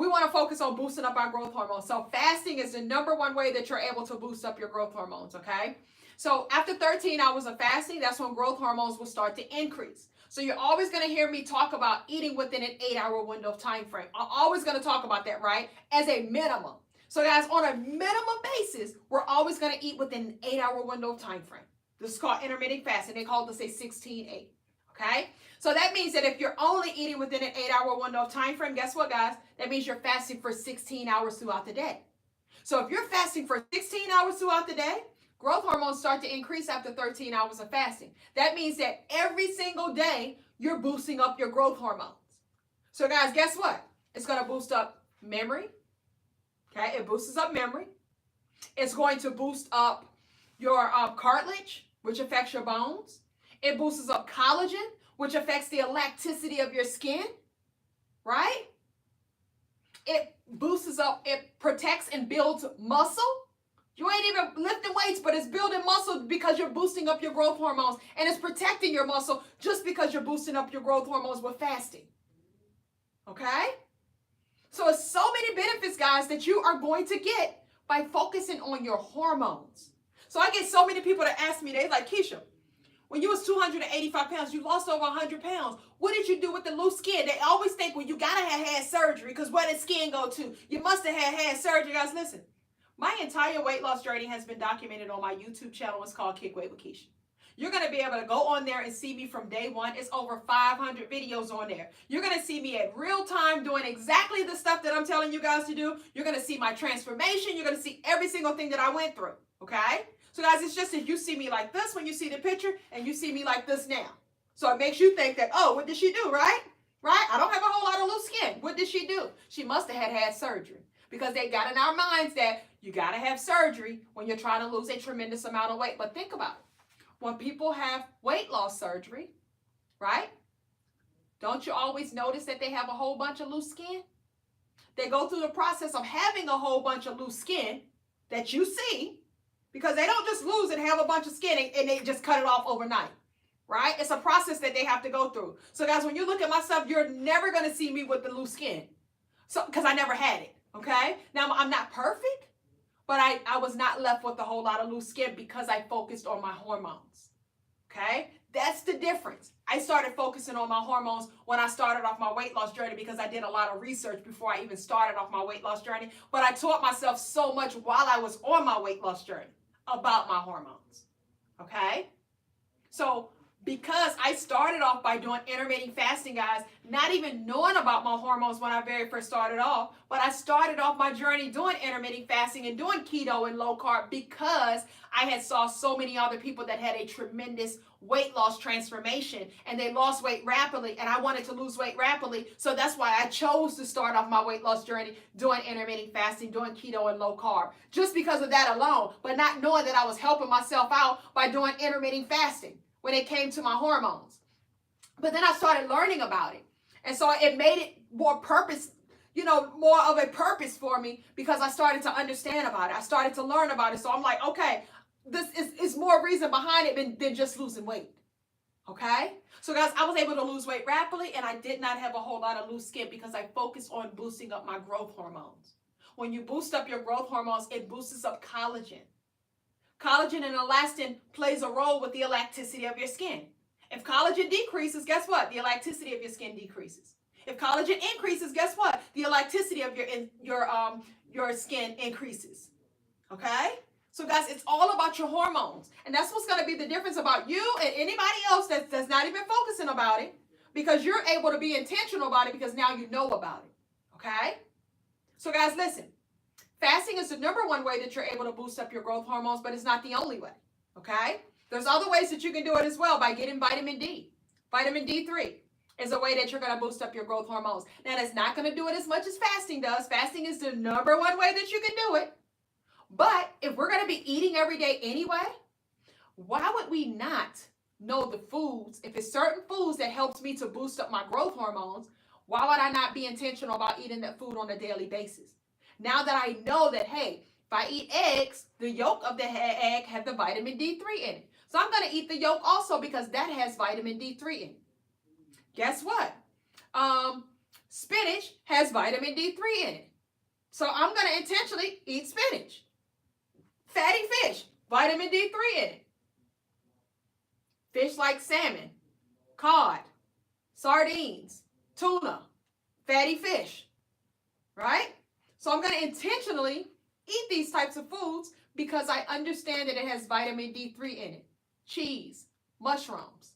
we want to focus on boosting up our growth hormones. So fasting is the number one way that you're able to boost up your growth hormones, okay? So after 13 hours of fasting, that's when growth hormones will start to increase. So you're always going to hear me talk about eating within an 8-hour window of time frame. I'm always going to talk about that, right? As a minimum. So guys, on a minimum basis, we're always going to eat within an 8-hour window of time frame. This is called intermittent fasting. They call this a 16-8. Okay? So that means that if you're only eating within an 8-hour window of time frame, guess what, guys? That means you're fasting for 16 hours throughout the day. So if you're fasting for 16 hours throughout the day, growth hormones start to increase after 13 hours of fasting. That means that every single day, you're boosting up your growth hormones. So guys, guess what? It's going to boost up memory. Okay? It boosts up memory. It's going to boost up your cartilage, which affects your bones. It boosts up collagen, which affects the elasticity of your skin, right? It boosts up, it protects and builds muscle. You ain't even lifting weights, but it's building muscle because you're boosting up your growth hormones. And it's protecting your muscle just because you're boosting up your growth hormones with fasting. Okay? So it's so many benefits, guys, that you are going to get by focusing on your hormones. So I get so many people that ask me, they like, Keisha, when you was 285 pounds, you lost over 100 pounds. What did you do with the loose skin? They always think, well, you got to have had surgery because where did skin go to? You must have had surgery. Guys, listen. My entire weight loss journey has been documented on my YouTube channel. It's called Kick Weight with Keisha. You're going to be able to go on there and see me from day one. It's over 500 videos on there. You're going to see me at real time doing exactly the stuff that I'm telling you guys to do. You're going to see my transformation. You're going to see every single thing that I went through. Okay? So guys, it's just that you see me like this when you see the picture and you see me like this now. So it makes you think that, oh, what did she do, right? Right? I don't have a whole lot of loose skin. What did she do? She must have had surgery. Because they got in our minds that you got to have surgery when you're trying to lose a tremendous amount of weight. But think about it. When people have weight loss surgery, right? Don't you always notice that they have a whole bunch of loose skin? They go through the process of having a whole bunch of loose skin that you see, because they don't just lose and have a bunch of skin and they just cut it off overnight, right? It's a process that they have to go through. So guys, when you look at my stuff, you're never going to see me with the loose skin. So, because I never had it, okay? Now, I'm not perfect, but I was not left with a whole lot of loose skin because I focused on my hormones, okay? That's the difference. I started focusing on my hormones when I started off my weight loss journey because I did a lot of research before I even started off my weight loss journey. But I taught myself so much while I was on my weight loss journey about my hormones, okay? So because I started off by doing intermittent fasting, guys, not even knowing about my hormones when I very first started off, but I started off my journey doing intermittent fasting and doing keto and low carb because I had saw so many other people that had a tremendous weight loss transformation and they lost weight rapidly, and I wanted to lose weight rapidly. So that's why I chose to start off my weight loss journey doing intermittent fasting, doing keto and low carb, just because of that alone, but not knowing that I was helping myself out by doing intermittent fasting when it came to my hormones. But then I started learning about it. And so it made it more purpose, more of a purpose for me because I started to understand about it. I started to learn about it. So I'm like, okay, this is more reason behind it than just losing weight. Okay? So guys, I was able to lose weight rapidly and I did not have a whole lot of loose skin because I focused on boosting up my growth hormones. When you boost up your growth hormones, it boosts up collagen. Collagen and elastin plays a role with the elasticity of your skin. If collagen decreases, guess what? The elasticity of your skin decreases. If collagen increases, guess what? The elasticity of your skin increases. Okay? So guys, it's all about your hormones. And that's what's going to be the difference about you and anybody else that's not even focusing about it, because you're able to be intentional about it because now you know about it. Okay? So guys, listen. Fasting is the number one way that you're able to boost up your growth hormones, but it's not the only way, okay? There's other ways that you can do it as well by getting vitamin D. Vitamin D3 is a way that you're going to boost up your growth hormones. Now, that's not going to do it as much as fasting does. Fasting is the number one way that you can do it. But if we're going to be eating every day anyway, why would we not know the foods? If it's certain foods that helps me to boost up my growth hormones, why would I not be intentional about eating that food on a daily basis? Now that I know that, hey, if I eat eggs, the yolk of the egg has the vitamin D3 in it. So I'm going to eat the yolk also because that has vitamin D3 in it. Guess what? Spinach has vitamin D3 in it. So I'm going to intentionally eat spinach. Fatty fish, vitamin D3 in it. Fish like salmon, cod, sardines, tuna, fatty fish, right? So I'm going to intentionally eat these types of foods because I understand that it has vitamin D3 in it. Cheese, mushrooms,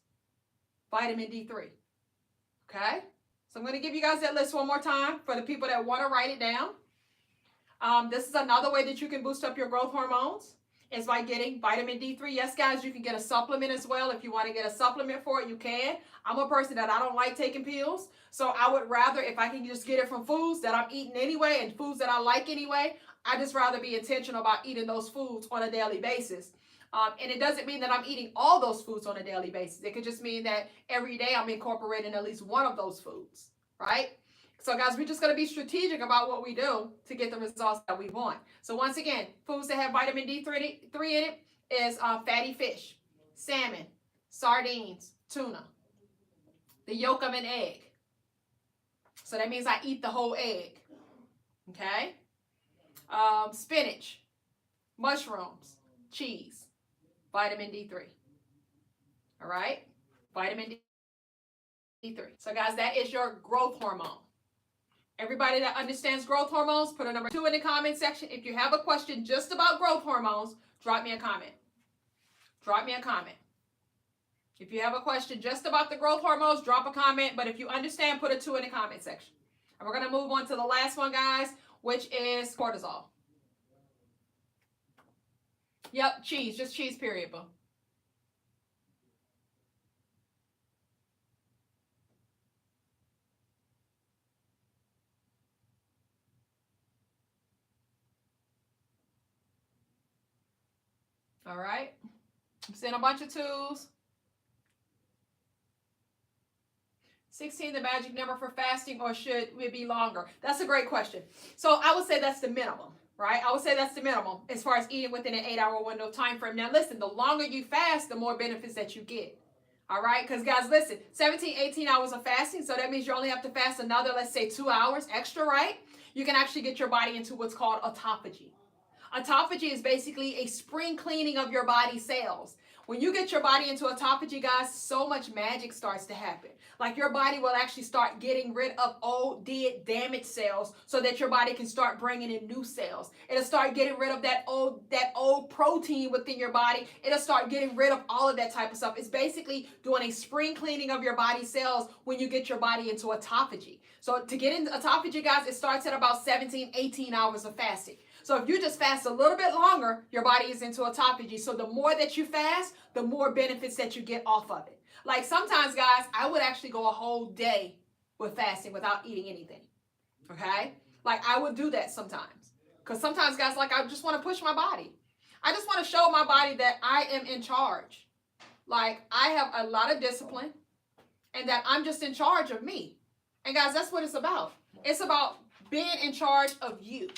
vitamin D3. Okay? So I'm going to give you guys that list one more time for the people that want to write it down. This is another way that you can boost up your growth hormones is by getting vitamin D3. Yes, guys, you can get a supplement as well. If you want to get a supplement for it, you can. I'm a person that I don't like taking pills. So I would rather, if I can just get it from foods that I'm eating anyway and foods that I like anyway, I just rather be intentional about eating those foods on a daily basis. And it doesn't mean that I'm eating all those foods on a daily basis. It could just mean that every day I'm incorporating at least one of those foods, right? So guys, we're just going to be strategic about what we do to get the results that we want. So once again, foods that have vitamin D3 in it is fatty fish, salmon, sardines, tuna, the yolk of an egg. So that means I eat the whole egg. Okay? Spinach, mushrooms, cheese, vitamin D3. All right? Vitamin D3. So guys, that is your growth hormone. Everybody that understands growth hormones, put a number 2 in the comment section. If you have a question just about growth hormones, drop me a comment. Drop me a comment. If you have a question just about the growth hormones, drop a comment. But if you understand, put a 2 in the comment section. And we're going to move on to the last one, guys, which is cortisol. Yep, cheese. Just cheese, period, boo. All right. I'm seeing a bunch of 2s. 16, the magic number for fasting, or should it be longer? That's a great question. So I would say that's the minimum, right? I would say that's the minimum as far as eating within an 8-hour window time frame. Now listen, the longer you fast, the more benefits that you get. All right? Because guys, listen, 17, 18 hours of fasting, so that means you only have to fast another, let's say 2 hours extra, right? You can actually get your body into what's called autophagy. Autophagy is basically a spring cleaning of your body cells. When you get your body into autophagy, guys, so much magic starts to happen. Like your body will actually start getting rid of old, dead, damaged cells so that your body can start bringing in new cells. It'll start getting rid of that old protein within your body. It'll start getting rid of all of that type of stuff. It's basically doing a spring cleaning of your body cells when you get your body into autophagy. So to get into autophagy, guys, it starts at about 17, 18 hours of fasting. So if you just fast a little bit longer, your body is into autophagy. So the more that you fast, the more benefits that you get off of it. Like sometimes, guys, I would actually go a whole day with fasting without eating anything. Okay? Like I would do that sometimes. Because sometimes, guys, like I just want to push my body. I just want to show my body that I am in charge. Like I have a lot of discipline and that I'm just in charge of me. And guys, that's what it's about. It's about being in charge of you.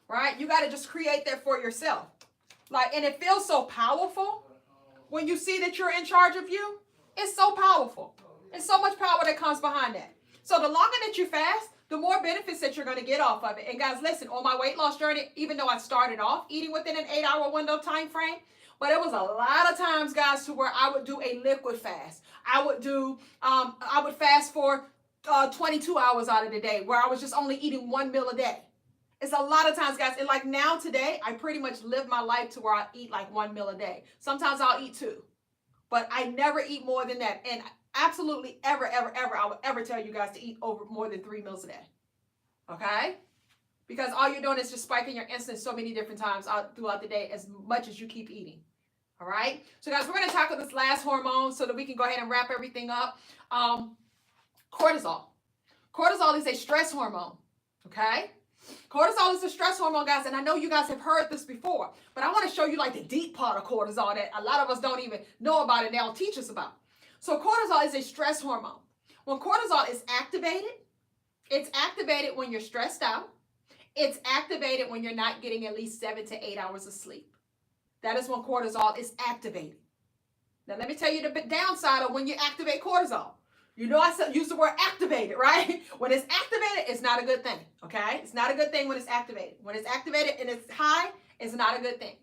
Right? You got to just create that for yourself. Like, and it feels so powerful when you see that you're in charge of you. It's so powerful. There's so much power that comes behind that. So the longer that you fast, the more benefits that you're going to get off of it. And guys, listen, on my weight loss journey, even though I started off eating within an 8-hour window time frame, but it was a lot of times, guys, to where I would do a liquid fast. I would fast for 22 hours out of the day, where I was just only eating 1 meal a day. It's a lot of times, guys, and like now today, I pretty much live my life to where I eat like 1 meal a day. Sometimes I'll eat 2, but I never eat more than that. And absolutely ever, I would ever tell you guys to eat over more than 3 meals a day. Okay? Because all you're doing is just spiking your insulin so many different times throughout the day as much as you keep eating. All right? So guys, we're going to tackle this last hormone so that we can go ahead and wrap everything up. Cortisol. Cortisol is a stress hormone. Okay? Cortisol is a stress hormone, guys, and I know you guys have heard this before, but I want to show you like the deep part of cortisol that a lot of us don't even know about and they'll teach us about. So cortisol is a stress hormone. When cortisol is activated, it's activated when you're stressed out. It's activated when you're not getting at least 7 to 8 hours of sleep. That is when cortisol is activated. Now, let me tell you the downside of when you activate cortisol. You know I use the word activated, right? When it's activated, it's not a good thing, okay? It's not a good thing when it's activated. When it's activated and it's high, it's not a good thing.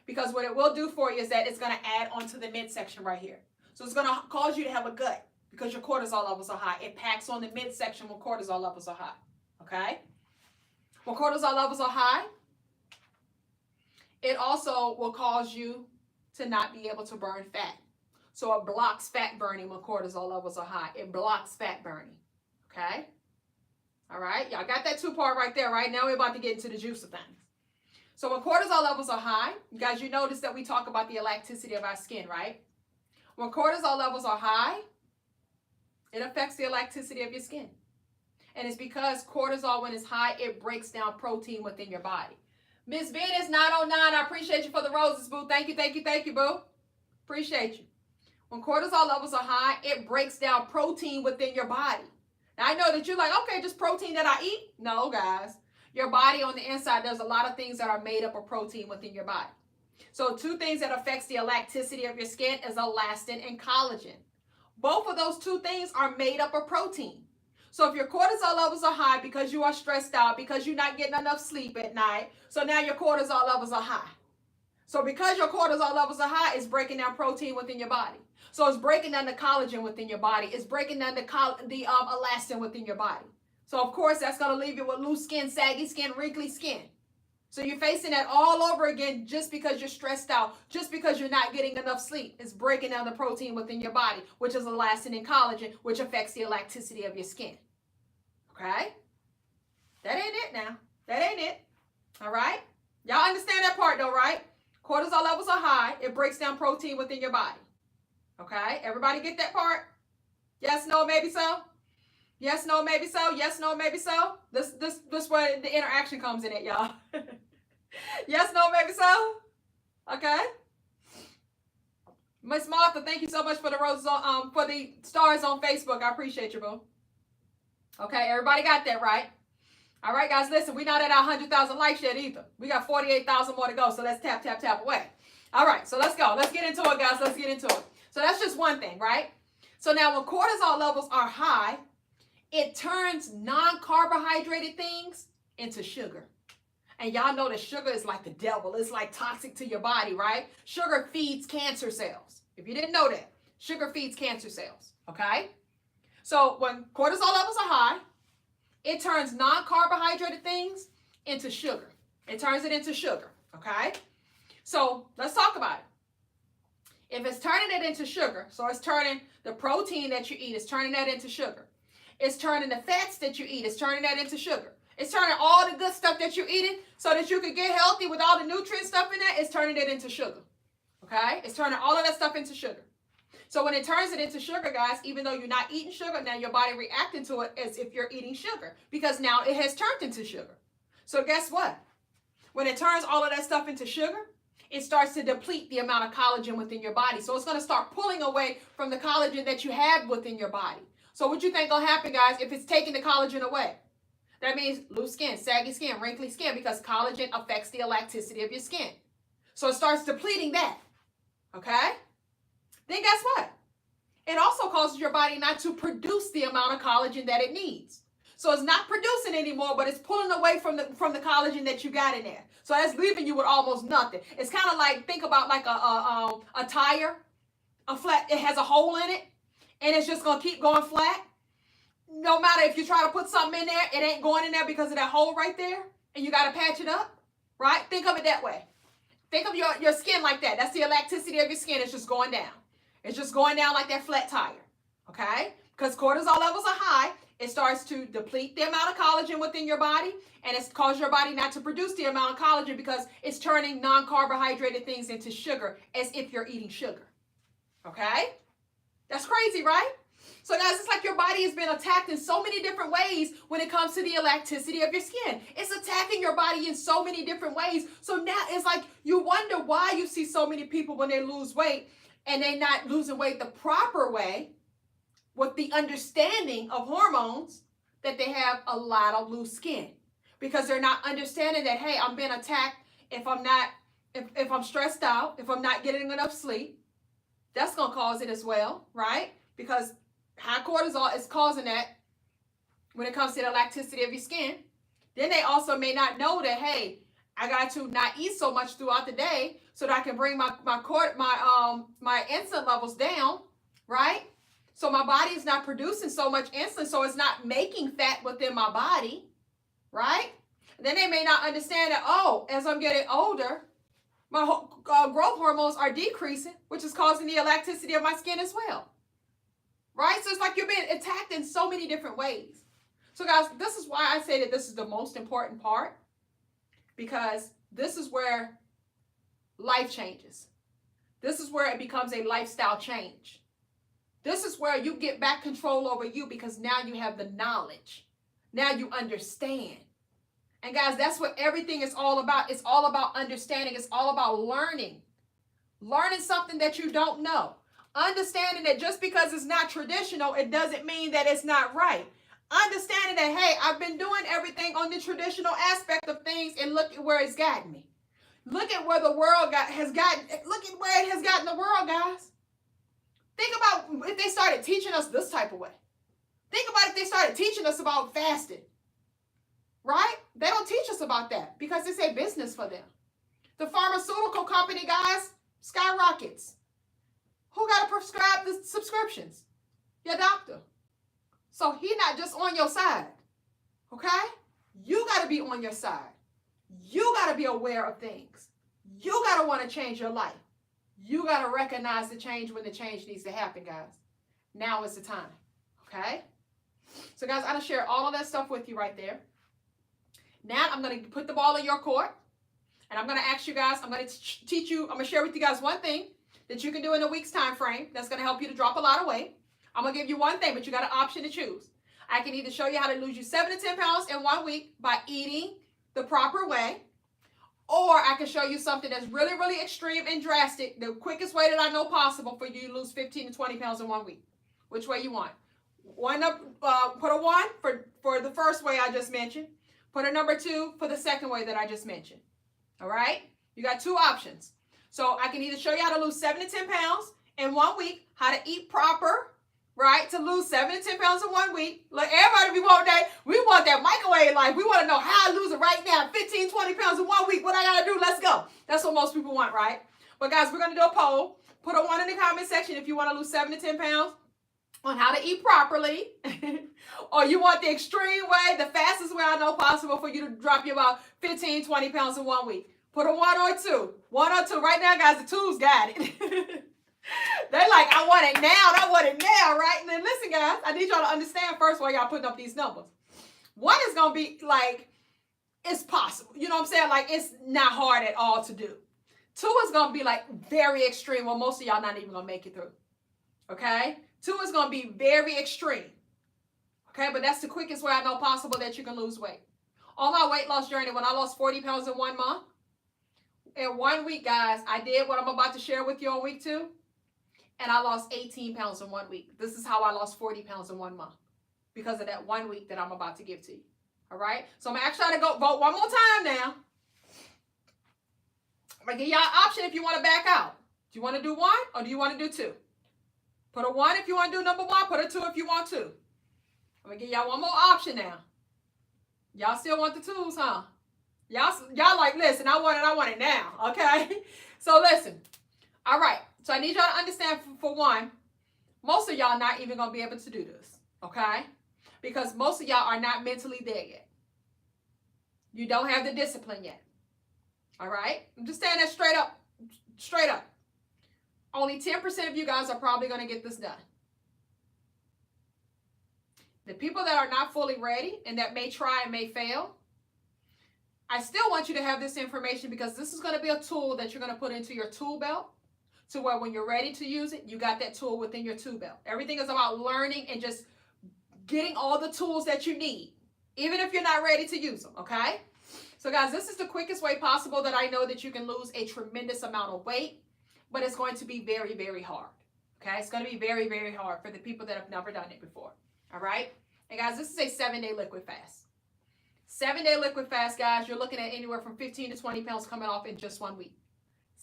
Because what it will do for you is that it's going to add onto the midsection right here. So it's going to cause you to have a gut because your cortisol levels are high. It packs on the midsection when cortisol levels are high, okay? When cortisol levels are high, it also will cause you to not be able to burn fat. So it blocks fat burning when cortisol levels are high. It blocks fat burning. Okay? All right? Y'all got that 2-part right there, right? Now we're about to get into the juice of things. So when cortisol levels are high, guys, you notice that we talk about the elasticity of our skin, right? When cortisol levels are high, it affects the elasticity of your skin. And it's because cortisol, when it's high, it breaks down protein within your body. Miss Venus 909, I appreciate you for the roses, boo. Thank you, boo. Appreciate you. When cortisol levels are high, it breaks down protein within your body. Now, I know that you're like, okay, just protein that I eat. No, guys. Your body on the inside, there's a lot of things that are made up of protein within your body. So 2 things that affects the elasticity of your skin is elastin and collagen. Both of those 2 things are made up of protein. So if your cortisol levels are high because you are stressed out, because you're not getting enough sleep at night, so now your cortisol levels are high. So because your cortisol levels are high, it's breaking down protein within your body. So it's breaking down the collagen within your body. It's breaking down the elastin within your body. So of course, that's going to leave you with loose skin, saggy skin, wrinkly skin. So you're facing that all over again just because you're stressed out, just because you're not getting enough sleep. It's breaking down the protein within your body, which is elastin and collagen, which affects the elasticity of your skin. Okay? That ain't it now. That ain't it. All right? Y'all understand that part though, right? Cortisol levels are high. It breaks down protein within your body. Okay? Everybody get that part? Yes, no, maybe so? Yes, no, maybe so? Yes, no, maybe so? This where the interaction comes in it, y'all. Yes, no, maybe so? Okay? Miss Martha, thank you so much for the roses for the stars on Facebook. I appreciate you, boo. Okay, everybody got that, right? All right, guys, listen, we're not at our 100,000 likes yet either. We got 48,000 more to go, so let's tap, tap, tap away. All right, so let's go. Let's get into it, guys. Let's get into it. So that's just one thing, right? So now when cortisol levels are high, it turns non-carbohydrated things into sugar. And y'all know that sugar is like the devil. It's like toxic to your body, right? Sugar feeds cancer cells. If you didn't know that, sugar feeds cancer cells, okay? So when cortisol levels are high, it turns non-carbohydrated things into sugar. It turns it into sugar, okay? So let's talk about it. If it's turning it into sugar, so it's turning the protein that you eat, it's turning that into sugar. It's turning the fats that you eat, it's turning that into sugar. It's turning all the good stuff that you're eating so that you can get healthy with all the nutrient stuff in there, it's turning it into sugar, okay? It's turning all of that stuff into sugar. So when it turns it into sugar, guys, even though you're not eating sugar, now your body reacting to it as if you're eating sugar because now it has turned into sugar. So guess what? When it turns all of that stuff into sugar, it starts to deplete the amount of collagen within your body. So it's going to start pulling away from the collagen that you have within your body. So what you think going to happen, guys, if it's taking the collagen away? That means loose skin, saggy skin, wrinkly skin because collagen affects the elasticity of your skin. So it starts depleting that, okay? Then guess what? It also causes your body not to produce the amount of collagen that it needs. So it's not producing anymore, but it's pulling away from the collagen that you got in there. So that's leaving you with almost nothing. It's kind of like, think about like a tire, a flat, it has a hole in it, and it's just going to keep going flat. No matter if you try to put something in there, it ain't going in there because of that hole right there, and you got to patch it up, right? Think of it that way. Think of your skin like that. That's the elasticity of your skin. It's just going down. It's just going down like that flat tire, okay? Because cortisol levels are high, it starts to deplete the amount of collagen within your body, and it's caused your body not to produce the amount of collagen because it's turning non-carbohydrated things into sugar as if you're eating sugar, okay? That's crazy, right? So guys, it's like your body has been attacked in so many different ways when it comes to the elasticity of your skin. It's attacking your body in so many different ways. So now it's like you wonder why you see so many people when they lose weight and they're not losing weight the proper way with the understanding of hormones, that they have a lot of loose skin because they're not understanding that, hey, I'm being attacked if I'm stressed out, if I'm not getting enough sleep. That's going to cause it as well, right? Because high cortisol is causing that when it comes to the elasticity of your skin. Then they also may not know that, hey, I got to not eat so much throughout the day so that I can bring my insulin levels down, right? So my body is not producing so much insulin, so it's not making fat within my body, right? Then they may not understand that, oh, as I'm getting older, my growth hormones are decreasing, which is causing the elasticity of my skin as well, right? So it's like you're being attacked in so many different ways. So guys, this is why I say that this is the most important part, because this is where life changes. This is where it becomes a lifestyle change. This is where you get back control over you because now you have the knowledge. Now you understand. And guys, that's what everything is all about. It's all about understanding. It's all about learning. Learning something that you don't know. Understanding that just because it's not traditional, it doesn't mean that it's not right. Understanding that, hey, I've been doing everything on the traditional aspect of things, and look at where it's gotten me. Look at where the world has gotten. Look at where it has gotten the world, guys. Think about if they started teaching us this type of way. Think about if they started teaching us about fasting. Right? They don't teach us about that because it's a business for them. The pharmaceutical company, guys, skyrockets. Who got to prescribe the subscriptions? Your doctor. So he's not just on your side. Okay? You got to be on your side. You got to be aware of things. You got to want to change your life. You got to recognize the change when the change needs to happen, guys. Now is the time. Okay? So, guys, I done shared all of that stuff with you right there. Now I'm going to put the ball in your court, and I'm going to ask you guys, I'm going to teach you, I'm going to share with you guys one thing that you can do in a week's time frame that's going to help you to drop a lot of weight. I'm going to give you one thing, but you got an option to choose. I can either show you how to lose you 7 to 10 pounds in 1 week by eating the proper way, or I can show you something that's really, really extreme and drastic, the quickest way that I know possible for you to lose 15 to 20 pounds in 1 week. Which way you want? Put a 1 for the first way I just mentioned. Put a number 2 for the second way that I just mentioned. All right? You got 2 options. So I can either show you how to lose 7 to 10 pounds in 1 week, how to eat proper, right, to lose 7 to 10 pounds in 1 week. Look, everybody we want that microwave life. We want to know how I lose it right now, 15, 20 pounds in 1 week. What I got to do? Let's go. That's what most people want, right? But guys, we're going to do a poll. Put a 1 in the comment section if you want to lose 7 to 10 pounds on how to eat properly, or you want the extreme way, the fastest way I know possible for you to drop you about 15, 20 pounds in 1 week. Put a 1 or 2. 1 or 2. Right now, guys, the 2's got it. They're like, I want it now, right? And then listen, guys, I need y'all to understand first why y'all putting up these numbers. 1 is going to be like, it's possible. You know what I'm saying? Like, it's not hard at all to do. 2 is going to be like very extreme, where most of y'all not even going to make it through. Okay? 2 is going to be very extreme. Okay, but that's the quickest way I know possible that you can lose weight. On my weight loss journey, when I lost 40 pounds in 1 month, in 1 week, guys, I did what I'm about to share with you on week 2, and I lost 18 pounds in 1 week. This is how I lost 40 pounds in 1 month, because of that 1 week that I'm about to give to you. All right? So I'm going to ask y'all to go vote one more time now. I'm going to give y'all an option if you want to back out. Do you want to do 1 or do you want to do 2? Put a 1 if you want to do number 1. Put a 2 if you want to. I'm going to give y'all one more option now. Y'all still want the 2s, huh? Y'all like, listen, I want it now. Okay? So listen. All right. So I need y'all to understand for 1, most of y'all not even going to be able to do this. Okay? Because most of y'all are not mentally there yet. You don't have the discipline yet. All right? I'm just saying that straight up. Straight up. Only 10% of you guys are probably going to get this done. The people that are not fully ready and that may try and may fail, I still want you to have this information, because this is going to be a tool that you're going to put into your tool belt, to where when you're ready to use it, you got that tool within your tool belt. Everything is about learning and just getting all the tools that you need, even if you're not ready to use them, okay? So guys, this is the quickest way possible that I know that you can lose a tremendous amount of weight. But it's going to be very, very hard. Okay? It's going to be very, very hard for the people that have never done it before. All right? And guys, this is a 7-day liquid fast. 7-day liquid fast, guys, you're looking at anywhere from 15 to 20 pounds coming off in just 1 week.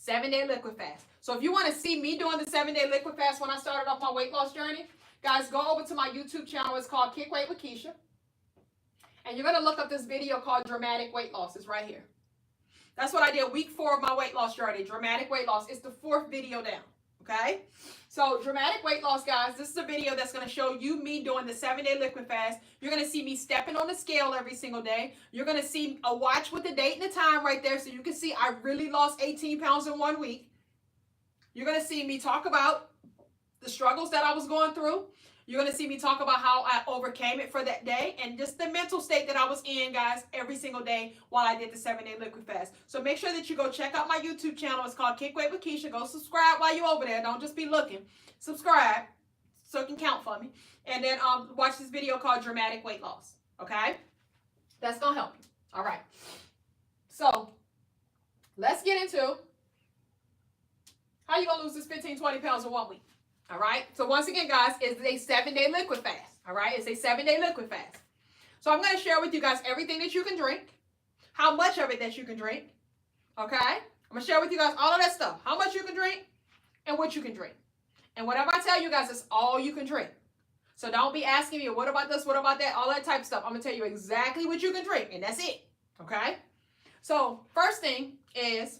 7-day liquid fast. So if you want to see me doing the 7-day liquid fast when I started off my weight loss journey, guys, go over to my YouTube channel. It's called Kick Weight with Keisha. And you're going to look up this video called Dramatic Weight Loss. It's right here. That's what I did week 4 of my weight loss journey, dramatic weight loss. It's the 4th video down, okay? So dramatic weight loss, guys, this is a video that's going to show you me doing the 7-day liquid fast. You're going to see me stepping on the scale every single day. You're going to see a watch with the date and the time right there, so you can see I really lost 18 pounds in 1 week. You're going to see me talk about the struggles that I was going through. You're going to see me talk about how I overcame it for that day, and just the mental state that I was in, guys, every single day while I did the 7-day liquid fast. So make sure that you go check out my YouTube channel. It's called Kick Weight with Keisha. Go subscribe while you're over there. Don't just be looking. Subscribe so it can count for me. And then watch this video called Dramatic Weight Loss. Okay? That's going to help you. All right. So let's get into how you going to lose this 15, 20 pounds in 1 week. All right. So once again, guys, it's a 7-day liquid fast. All right. It's a 7-day liquid fast. So I'm going to share with you guys everything that you can drink, how much of it that you can drink. Okay. I'm going to share with you guys all of that stuff, how much you can drink and what you can drink. And whatever I tell you guys, is all you can drink. So don't be asking me, what about this, what about that, all that type of stuff. I'm going to tell you exactly what you can drink, and that's it. Okay? So first thing is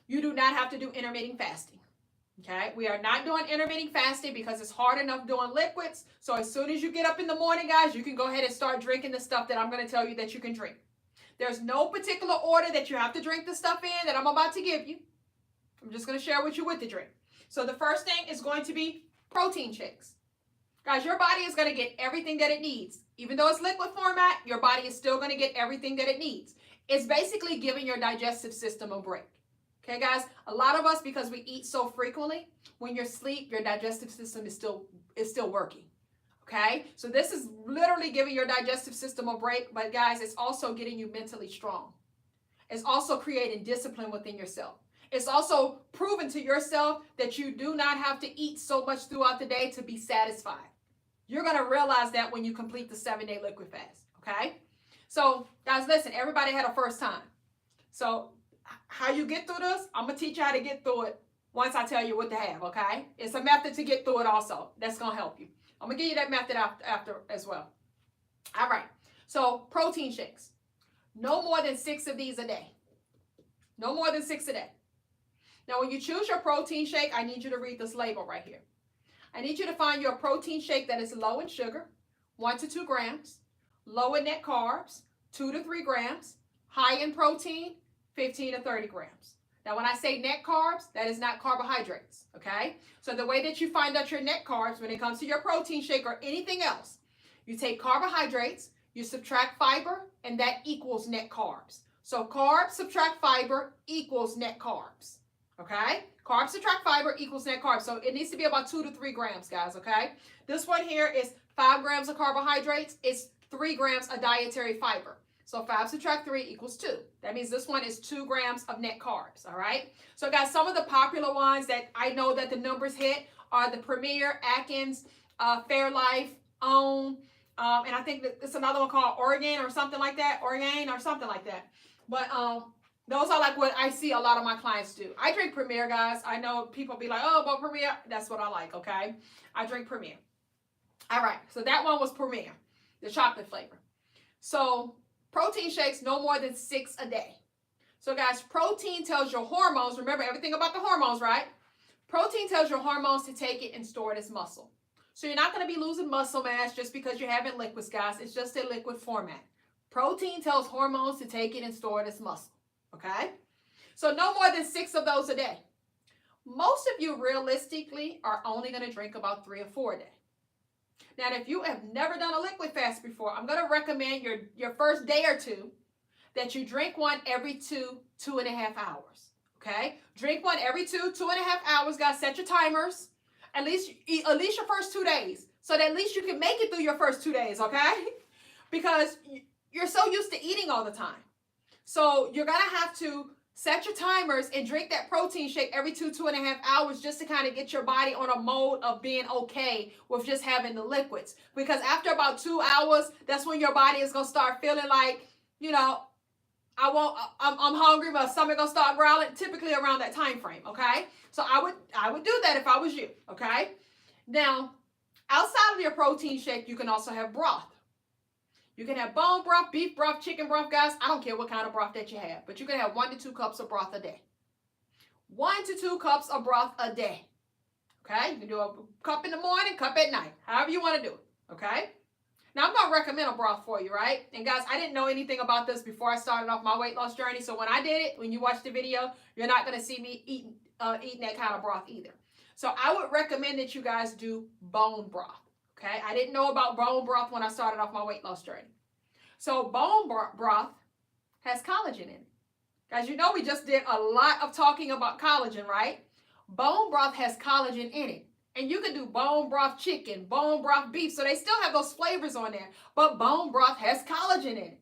you do not have to do intermittent fasting. Okay? We are not doing intermittent fasting because it's hard enough doing liquids. So as soon as you get up in the morning, guys, you can go ahead and start drinking the stuff that I'm going to tell you that you can drink. There's no particular order that you have to drink the stuff in that I'm about to give you. I'm just going to share with you what to drink. So the first thing is going to be protein shakes. Guys, your body is going to get everything that it needs. Even though it's liquid format, your body is still going to get everything that it needs. It's basically giving your digestive system a break. Okay, guys? A lot of us, because we eat so frequently, when you sleep, your digestive system is still working. Okay? So this is literally giving your digestive system a break, but guys, it's also getting you mentally strong. It's also creating discipline within yourself. It's also proven to yourself that you do not have to eat so much throughout the day to be satisfied. You're going to realize that when you complete the 7-day liquid fast, okay? So, guys, listen, everybody had a first time. So, how you get through this, I'm going to teach you how to get through it once I tell you what to have, okay? It's a method to get through it also. That's going to help you. I'm going to give you that method after as well. All right. So, protein shakes. No more than 6 of these a day. No more than 6 a day. Now, when you choose your protein shake, I need you to read this label right here. I need you to find your protein shake that is low in sugar, 1 to 2 grams, low in net carbs, 2 to 3 grams, high in protein, 15 to 30 grams. Now, when I say net carbs, that is not carbohydrates, okay? So the way that you find out your net carbs when it comes to your protein shake or anything else, you take carbohydrates, you subtract fiber, and that equals net carbs. So carbs subtract fiber equals net carbs. Okay? Carbs subtract fiber equals net carbs. So it needs to be about 2 to 3 grams, guys, okay? This one here is 5 grams of carbohydrates. It's 3 grams of dietary fiber. So 5 subtract 3 equals 2. That means this one is 2 grams of net carbs, all right? So, guys, some of the popular ones that I know that the numbers hit are the Premier, Atkins, Fairlife, OWN, and I think that it's another one called Oregon or something like that, But those are like what I see a lot of my clients do. I drink Premier, guys. I know people be like, oh, but Premier, that's what I like, okay? I drink Premier. All right, so that one was Premier, the chocolate flavor. So protein shakes, no more than 6 a day. So, guys, protein tells your hormones, remember everything about the hormones, right? Protein tells your hormones to take it and store it as muscle. So you're not going to be losing muscle mass just because you're having liquids, guys. It's just a liquid format. Protein tells hormones to take it and store it as muscle. Okay? So no more than 6 of those a day. Most of you realistically are only going to drink about 3 or 4 a day. Now, if you have never done a liquid fast before, I'm going to recommend your first day or two that you drink one every 2.5 hours. Okay? Drink one every 2.5 hours, guys. Set your timers. At least your first 2 days. So that at least you can make it through your first 2 days, okay? Because you're so used to eating all the time. So you're going to have to set your timers and drink that protein shake every 2.5 hours just to kind of get your body on a mode of being okay with just having the liquids. Because after about 2 hours, that's when your body is going to start feeling like, you know, I'm hungry, my stomach going to start growling, typically around that time frame, okay? So I would do that if I was you, okay? Now, outside of your protein shake, you can also have broth. You can have bone broth, beef broth, chicken broth, guys. I don't care what kind of broth that you have, but you can have 1 to 2 cups of broth a day. 1 to 2 cups of broth a day. Okay? You can do a cup in the morning, cup at night, however you want to do it. Okay? Now, I'm going to recommend a broth for you, right? And guys, I didn't know anything about this before I started off my weight loss journey. So when I did it, when you watch the video, you're not going to see me eating that kind of broth either. So I would recommend that you guys do bone broth. Okay, I didn't know about bone broth when I started off my weight loss journey. So bone broth has collagen in it. Guys, you know we just did a lot of talking about collagen, right? Bone broth has collagen in it. And you can do bone broth chicken, bone broth beef. So they still have those flavors on there. But bone broth has collagen in it.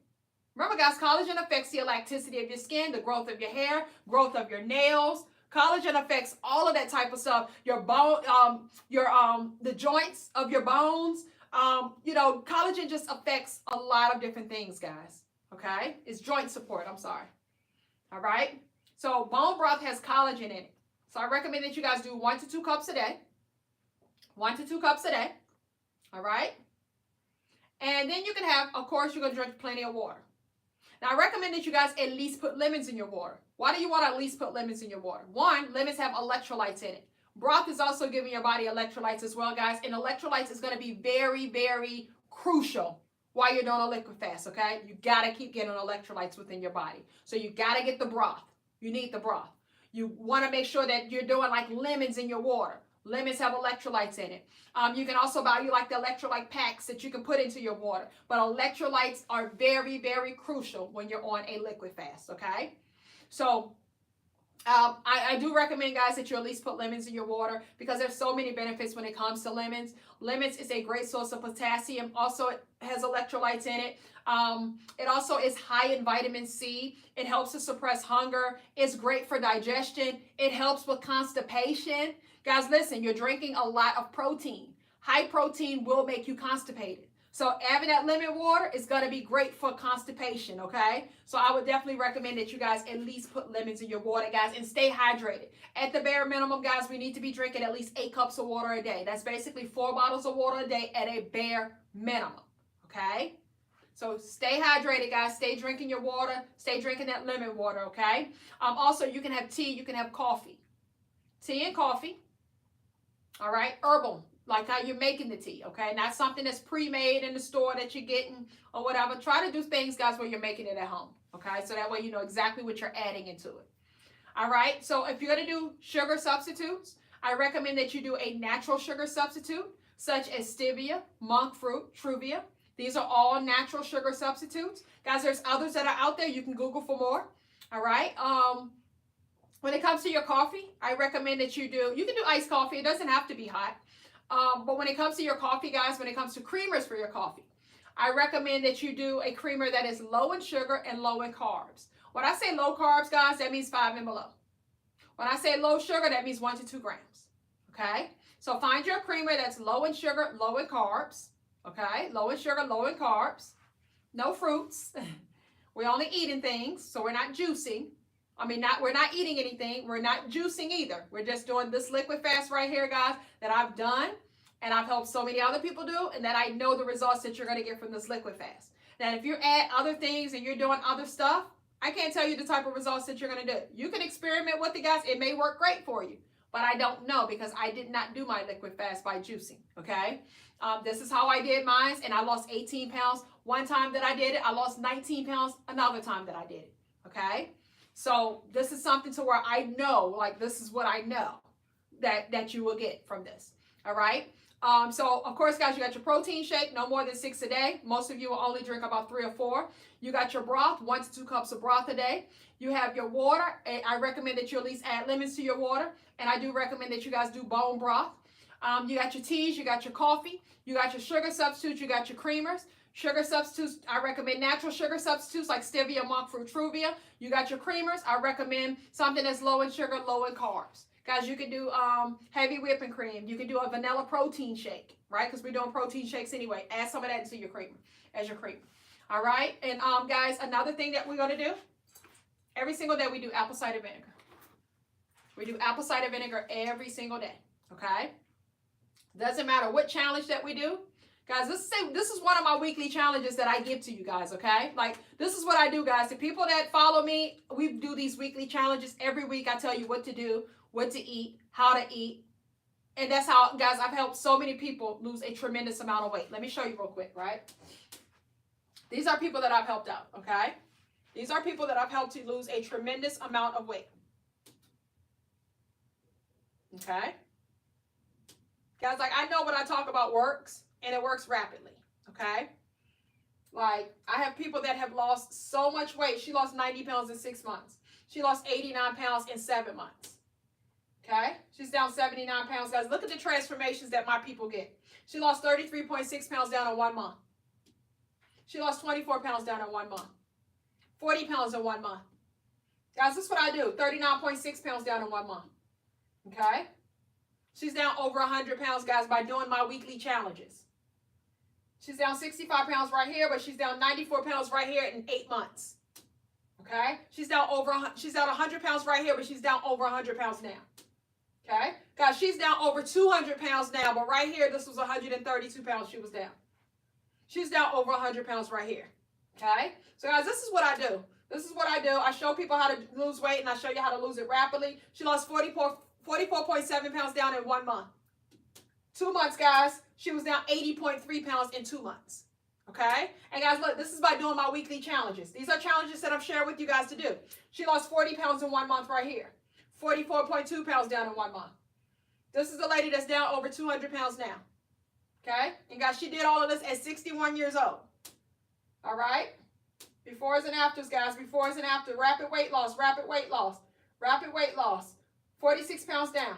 Remember, guys, collagen affects the elasticity of your skin, the growth of your hair, growth of your nails. Collagen affects all of that type of stuff. Your bone, the joints of your bones. Collagen just affects a lot of different things, guys. Okay, it's joint support. I'm sorry. All right. So bone broth has collagen in it. So I recommend that you guys do 1 to 2 cups a day. 1 to 2 cups a day. All right. And then you can have, of course, you're going to drink plenty of water. Now, I recommend that you guys at least put lemons in your water. Why do you want to at least put lemons in your water? One, lemons have electrolytes in it. Broth is also giving your body electrolytes as well, guys. And electrolytes is going to be very, very crucial while you're doing a liquid fast, okay? You got to keep getting electrolytes within your body. So you got to get the broth. You need the broth. You want to make sure that you're doing like lemons in your water. Lemons have electrolytes in it. You can also buy you like the electrolyte packs that you can put into your water. But electrolytes are very, very crucial when you're on a liquid fast, okay? So I do recommend, guys, that you at least put lemons in your water because there's so many benefits when it comes to lemons. Lemons is a great source of potassium. Also, it has electrolytes in it. It also is high in vitamin C. It helps to suppress hunger. It's great for digestion. It helps with constipation. Guys, listen, you're drinking a lot of protein. High protein will make you constipated. So having that lemon water is going to be great for constipation, okay? So I would definitely recommend that you guys at least put lemons in your water, guys, and stay hydrated. At the bare minimum, guys, we need to be drinking at least 8 cups of water a day. That's basically 4 bottles of water a day at a bare minimum, okay? So stay hydrated, guys. Stay drinking your water. Stay drinking that lemon water, okay? Also, you can have tea. You can have coffee. Tea and coffee. All right, herbal, like how you're making the tea, okay? Not something that's pre-made in the store that you're getting or whatever. Try to do things, guys, where you're making it at home, okay? So that way you know exactly what you're adding into it. All right, so if you're going to do sugar substitutes, I recommend that you do a natural sugar substitute, such as stevia, monk fruit, truvia. These are all natural sugar substitutes. Guys, there's others that are out there. You can Google for more, all right? When it comes to your coffee, I recommend that you can do iced coffee. It doesn't have to be hot. But when it comes to your coffee, guys, when it comes to creamers for your coffee, I recommend that you do a creamer that is low in sugar and low in carbs. When I say low carbs, guys, that means 5 and below. When I say low sugar, that means 1 to 2 grams. Okay? So find your creamer that's low in sugar, low in carbs. Okay? Low in sugar, low in carbs. No fruits. We're only eating things, so we're not juicing. We're not eating anything. We're not juicing either. We're just doing this liquid fast right here, guys, that I've done and I've helped so many other people do, and that I know the results that you're going to get from this liquid fast. Now, if you add other things and you're doing other stuff, I can't tell you the type of results that you're going to do. You can experiment with it, guys. It may work great for you, but I don't know because I did not do my liquid fast by juicing, okay? This is how I did mine, and I lost 18 pounds one time that I did it. I lost 19 pounds another time that I did it, okay? So this is something to where I know, like this is what I know that you will get from this. All right. So of course, guys, you got your protein shake, no more than 6 a day. Most of you will only drink about 3 or 4. You got your broth, 1 to 2 cups of broth a day. You have your water. I recommend that you at least add lemons to your water. And I do recommend that you guys do bone broth. You got your teas, you got your coffee, you got your sugar substitutes, you got your creamers. Sugar substitutes, I recommend natural sugar substitutes like stevia, monk fruit, truvia. You got your creamers. I recommend something that's low in sugar, low in carbs. Guys, you can do heavy whipping cream. You can do a vanilla protein shake, right? Because we're doing protein shakes anyway. Add some of that into your creamer, as your creamer. All right? And guys, another thing that we're going to do, every single day we do apple cider vinegar. We do apple cider vinegar every single day, okay? Doesn't matter what challenge that we do. Guys, this is one of my weekly challenges that I give to you guys, okay? Like, this is what I do, guys. The people that follow me, we do these weekly challenges. Every week I tell you what to do, what to eat, how to eat. And that's how, guys, I've helped so many people lose a tremendous amount of weight. Let me show you real quick, right? These are people that I've helped out, okay? These are people that I've helped to lose a tremendous amount of weight. Okay? Guys, like, I know what I talk about works. And it works rapidly, okay? Like, I have people that have lost so much weight. She lost 90 pounds in 6 months. She lost 89 pounds in 7 months, okay? She's down 79 pounds. Guys, look at the transformations that my people get. She lost 33.6 pounds down in 1 month. She lost 24 pounds down in 1 month. 40 pounds in 1 month. Guys, this is what I do. 39.6 pounds down in 1 month. Okay? She's down over 100 pounds, guys, by doing my weekly challenges. She's down 65 pounds right here, but she's down 94 pounds right here in 8 months. Okay? She's down 100 pounds right here, but she's down over 100 pounds now. Okay? Guys, she's down over 200 pounds now, but right here, this was 132 pounds she was down. She's down over 100 pounds right here. Okay? So, guys, this is what I do. This is what I do. I show people how to lose weight, and I show you how to lose it rapidly. She lost 44.7 pounds down in 1 month. 2 months, guys, she was down 80.3 pounds in 2 months. Okay? And, guys, look, this is by doing my weekly challenges. These are challenges that I've shared with you guys to do. She lost 40 pounds in 1 month right here. 44.2 pounds down in 1 month. This is the lady that's down over 200 pounds now. Okay? And, guys, she did all of this at 61 years old. All right? Befores and afters, guys. Befores and after. Rapid weight loss. Rapid weight loss. Rapid weight loss. 46 pounds down.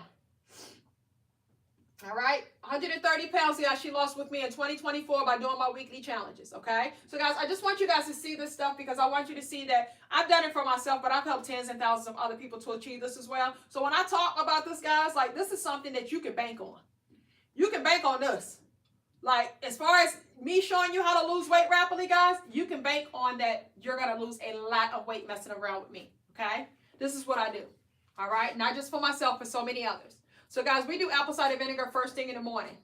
All right? 130 pounds, guys, she lost with me in 2024 by doing my weekly challenges, okay? So, guys, I just want you guys to see this stuff because I want you to see that I've done it for myself, but I've helped tens and thousands of other people to achieve this as well. So, when I talk about this, guys, like, this is something that you can bank on. You can bank on this. Like, as far as me showing you how to lose weight rapidly, guys, you can bank on that you're going to lose a lot of weight messing around with me, okay? This is what I do, all right? Not just for myself, for so many others. So, guys, we do apple cider vinegar first thing in the morning.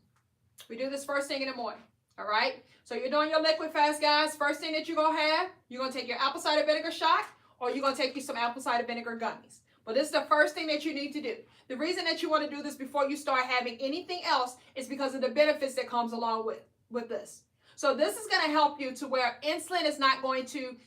We do this first thing in the morning, all right? So, you're doing your liquid fast, guys. First thing that you're going to have, you're going to take your apple cider vinegar shot, or you're going to take you some apple cider vinegar gummies. But this is the first thing that you need to do. The reason that you want to do this before you start having anything else is because of the benefits that comes along with this. So, this is going to help you to where insulin is not going to,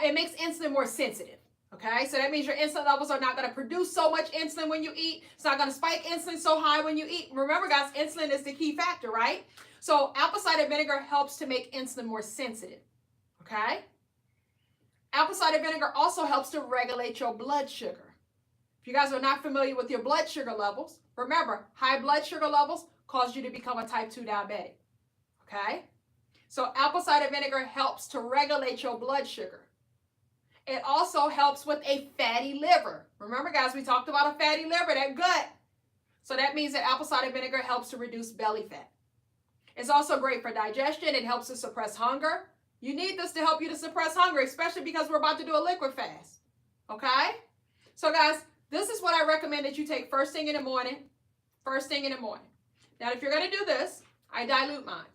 it makes insulin more sensitive. Okay, so that means your insulin levels are not going to produce so much insulin when you eat. It's not going to spike insulin so high when you eat. Remember, guys, insulin is the key factor, right? So apple cider vinegar helps to make insulin more sensitive. Okay? Apple cider vinegar also helps to regulate your blood sugar. If you guys are not familiar with your blood sugar levels, remember, high blood sugar levels cause you to become a type 2 diabetic. Okay? So apple cider vinegar helps to regulate your blood sugar. It also helps with a fatty liver. Remember, guys, we talked about a fatty liver, that gut. So that means that apple cider vinegar helps to reduce belly fat. It's also great for digestion. It helps to suppress hunger. You need this to help you to suppress hunger, especially because we're about to do a liquid fast. Okay? So, guys, this is what I recommend that you take first thing in the morning. First thing in the morning. Now, if you're going to do this, I dilute mine.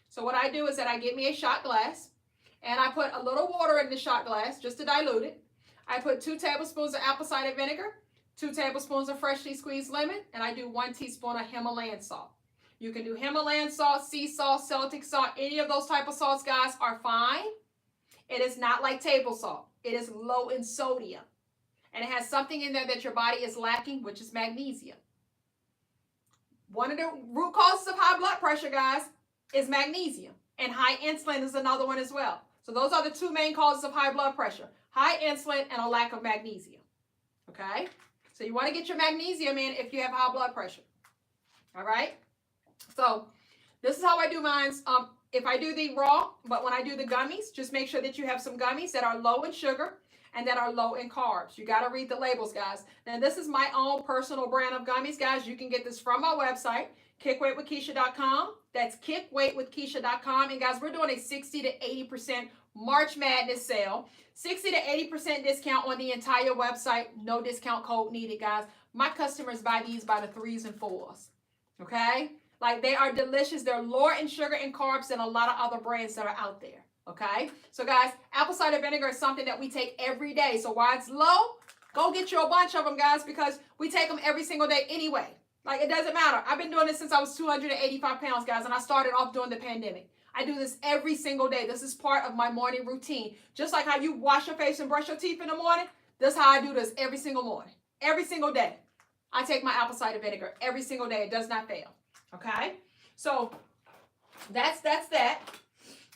So what I do is that I get me a shot glass. And I put a little water in the shot glass just to dilute it. I put 2 tablespoons of apple cider vinegar, 2 tablespoons of freshly squeezed lemon, and I do 1 teaspoon of Himalayan salt. You can do Himalayan salt, sea salt, Celtic salt. Any of those type of salts, guys, are fine. It is not like table salt. It is low in sodium. And it has something in there that your body is lacking, which is magnesium. One of the root causes of high blood pressure, guys, is magnesium. And high insulin is another one as well. So those are the 2 main causes of high blood pressure. High insulin and a lack of magnesium. Okay? So you want to get your magnesium in if you have high blood pressure. All right? So this is how I do mine. If I do the raw, but when I do the gummies, just make sure that you have some gummies that are low in sugar and that are low in carbs. You got to read the labels, guys. Now, this is my own personal brand of gummies, guys. You can get this from my website, kickweightwithkeisha.com. That's kickweightwithkeisha.com. And, guys, we're doing a 60 to 80% March Madness sale. 60 to 80% discount on the entire website. No discount code needed, guys. My customers buy these by the 3s and 4s. Okay? Like, they are delicious. They're lower in sugar and carbs than a lot of other brands that are out there. Okay? So, guys, apple cider vinegar is something that we take every day. So, while it's low, go get you a bunch of them, guys, because we take them every single day anyway. Like, it doesn't matter. I've been doing this since I was 285 pounds, guys, and I started off during the pandemic. I do this every single day. This is part of my morning routine. Just like how you wash your face and brush your teeth in the morning, this is how I do this every single morning. Every single day. I take my apple cider vinegar every single day. It does not fail. Okay? So, that's that.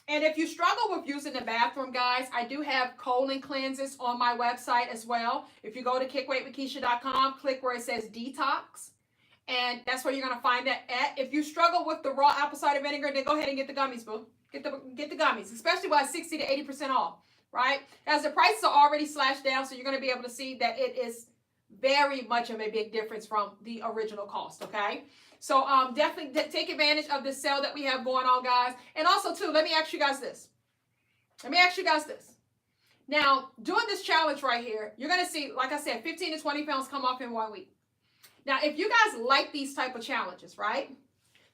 And if you struggle with using the bathroom, guys, I do have colon cleanses on my website as well. If you go to kickweightwithkeisha.com, click where it says detox. And that's where you're going to find that at. If you struggle with the raw apple cider vinegar, then go ahead and get the gummies, boo. Get the gummies, especially while it's 60 to 80% off. right? As the prices are already slashed down, so you're going to be able to see that it is very much of a big difference from the original cost, okay? So definitely take advantage of this sale that we have going on, guys. And also, too, let me ask you guys this. Now, doing this challenge right here, you're going to see, like I said, 15 to 20 pounds come off in 1 week. Now, if you guys like these type of challenges, right,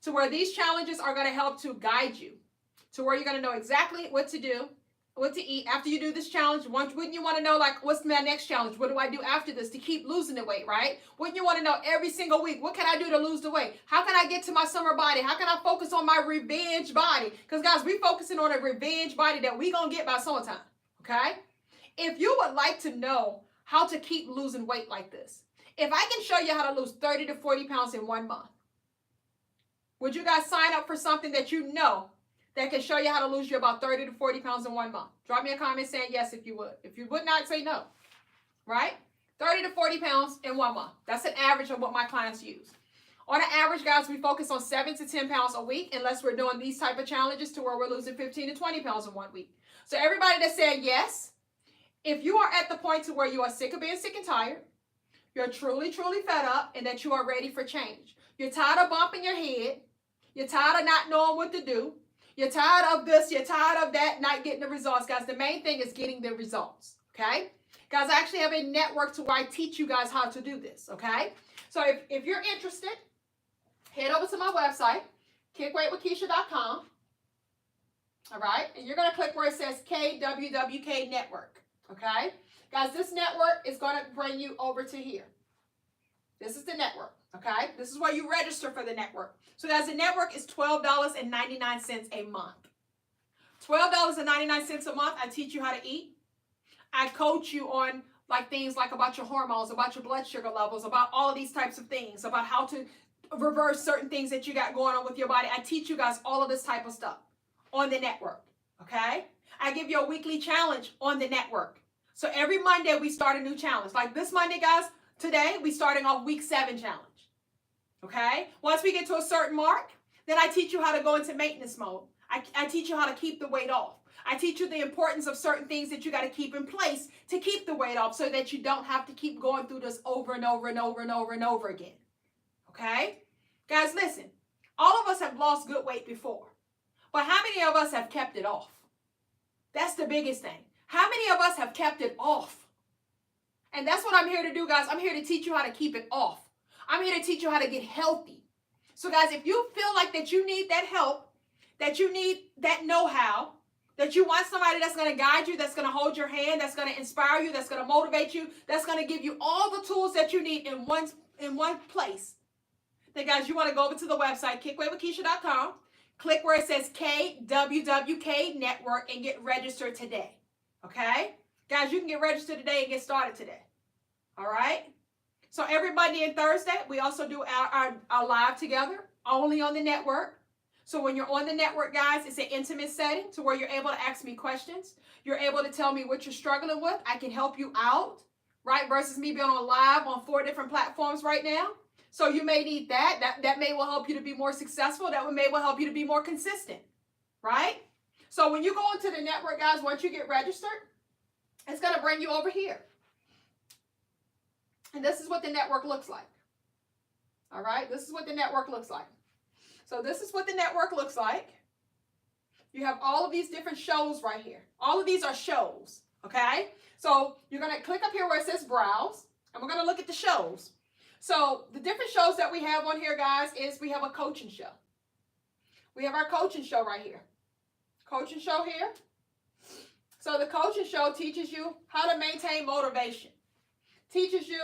to where these challenges are going to help to guide you, to where you're going to know exactly what to do, what to eat after you do this challenge. Wouldn't you want to know, like, what's my next challenge? What do I do after this to keep losing the weight, right? Wouldn't you want to know every single week, what can I do to lose the weight? How can I get to my summer body? How can I focus on my revenge body? Because, guys, we're focusing on a revenge body that we're going to get by summertime, okay? If you would like to know how to keep losing weight like this, if I can show you how to lose 30 to 40 pounds in 1 month, would you guys sign up for something that you know that can show you how to lose you about 30 to 40 pounds in 1 month? Drop me a comment saying yes if you would. If you would not, say no, right? 30 to 40 pounds in 1 month. That's an average of what my clients use. On an average, guys, we focus on 7 to 10 pounds a week unless we're doing these type of challenges to where we're losing 15 to 20 pounds in 1 week. So everybody that's saying yes, if you are at the point to where you are sick of being sick and tired, you're truly, truly fed up, and that you are ready for change. You're tired of bumping your head. You're tired of not knowing what to do. You're tired of this. You're tired of that, not getting the results. Guys, the main thing is getting the results, okay? Guys, I actually have a network to where I teach you guys how to do this, okay? So if you're interested, head over to my website, kickweightwithkeisha.com, all right? And you're going to click where it says KWWK Network, okay? Guys, this network is going to bring you over to here. This is the network, okay? This is where you register for the network. So, guys, the network is $12.99 a month. $12.99 a month. I teach you how to eat. I coach you on things like about your hormones, about your blood sugar levels, about all of these types of things, about how to reverse certain things that you got going on with your body. I teach you guys all of this type of stuff on the network, okay? I give you a weekly challenge on the network. So every Monday we start a new challenge. Like this Monday, guys, today we starting off week 7 challenge. Okay? Once we get to a certain mark, then I teach you how to go into maintenance mode. I teach you how to keep the weight off. I teach you the importance of certain things that you got to keep in place to keep the weight off so that you don't have to keep going through this over and over and over and over and over again. Okay? Guys, listen. All of us have lost good weight before. But how many of us have kept it off? That's the biggest thing. How many of us have kept it off? And that's what I'm here to do, guys. I'm here to teach you how to keep it off. I'm here to teach you how to get healthy. So, guys, if you feel like that you need that help, that you need that know-how, that you want somebody that's going to guide you, that's going to hold your hand, that's going to inspire you, that's going to motivate you, that's going to give you all the tools that you need in one place, then, guys, you want to go over to the website, kickweightwithkeisha.com, click where it says KWWK Network, and get registered today. Okay? Guys, you can get registered today and get started today. All right? So every Monday and Thursday, we also do our live together, only on the network. So when you're on the network, guys, it's an intimate setting to where you're able to ask me questions. You're able to tell me what you're struggling with. I can help you out, right? Versus me being on live on 4 different platforms right now. So you may need that. That may will help you to be more successful. That may will help you to be more consistent, right? So when you go into the network, guys, once you get registered, it's going to bring you over here. And this is what the network looks like. All right? This is what the network looks like. So this is what the network looks like. You have all of these different shows right here. All of these are shows, okay? So you're going to click up here where it says browse, and we're going to look at the shows. So the different shows that we have on here, guys, is we have a coaching show. We have our coaching show right here. Coaching show here. So the coaching show teaches you how to maintain motivation. Teaches you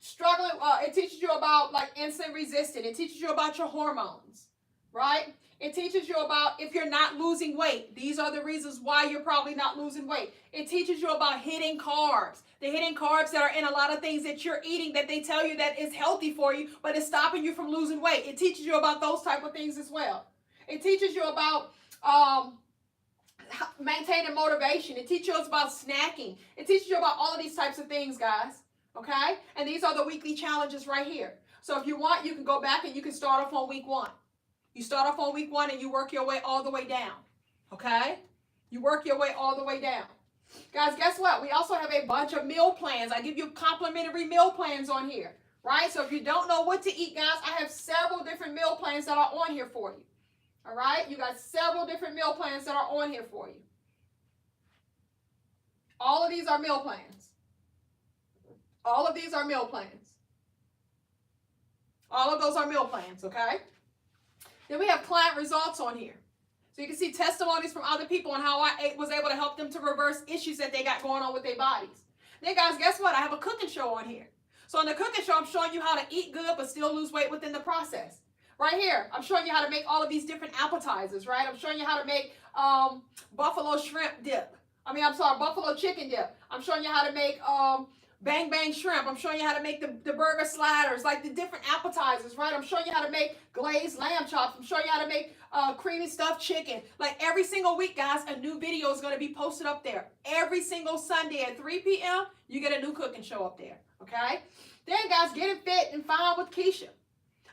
struggling. It teaches you about insulin resistant. It teaches you about your hormones, right? It teaches you about if you're not losing weight. These are the reasons why you're probably not losing weight. It teaches you about hidden carbs. The hidden carbs that are in a lot of things that you're eating that they tell you that is healthy for you, but it's stopping you from losing weight. It teaches you about those type of things as well. It teaches you about maintaining motivation. It teaches you about snacking. It teaches you about all of these types of things, guys. Okay? And these are the weekly challenges right here. So if you want, you can go back and you can start off on week 1. You start off on week 1 and you work your way all the way down. Okay? You work your way all the way down. Guys, guess what? We also have a bunch of meal plans. I give you complimentary meal plans on here, right? So if you don't know what to eat, guys, I have several different meal plans that are on here for you. All right? You got several different meal plans that are on here for you. All of these are meal plans. All of these are meal plans. All of those are meal plans, okay? Then we have client results on here. So you can see testimonies from other people on how I was able to help them to reverse issues that they got going on with their bodies. Then guys, guess what? I have a cooking show on here. So in the cooking show, I'm showing you how to eat good but still lose weight within the process. Right here, I'm showing you how to make all of these different appetizers, right? I'm showing you how to make buffalo shrimp dip. Buffalo chicken dip. I'm showing you how to make bang bang shrimp. I'm showing you how to make the burger sliders, like the different appetizers, right? I'm showing you how to make glazed lamb chops. I'm showing you how to make creamy stuffed chicken. Like every single week, guys, a new video is going to be posted up there. Every single Sunday at 3 p.m., you get a new cooking show up there, okay? Then, guys, getting fit and fine with Keisha.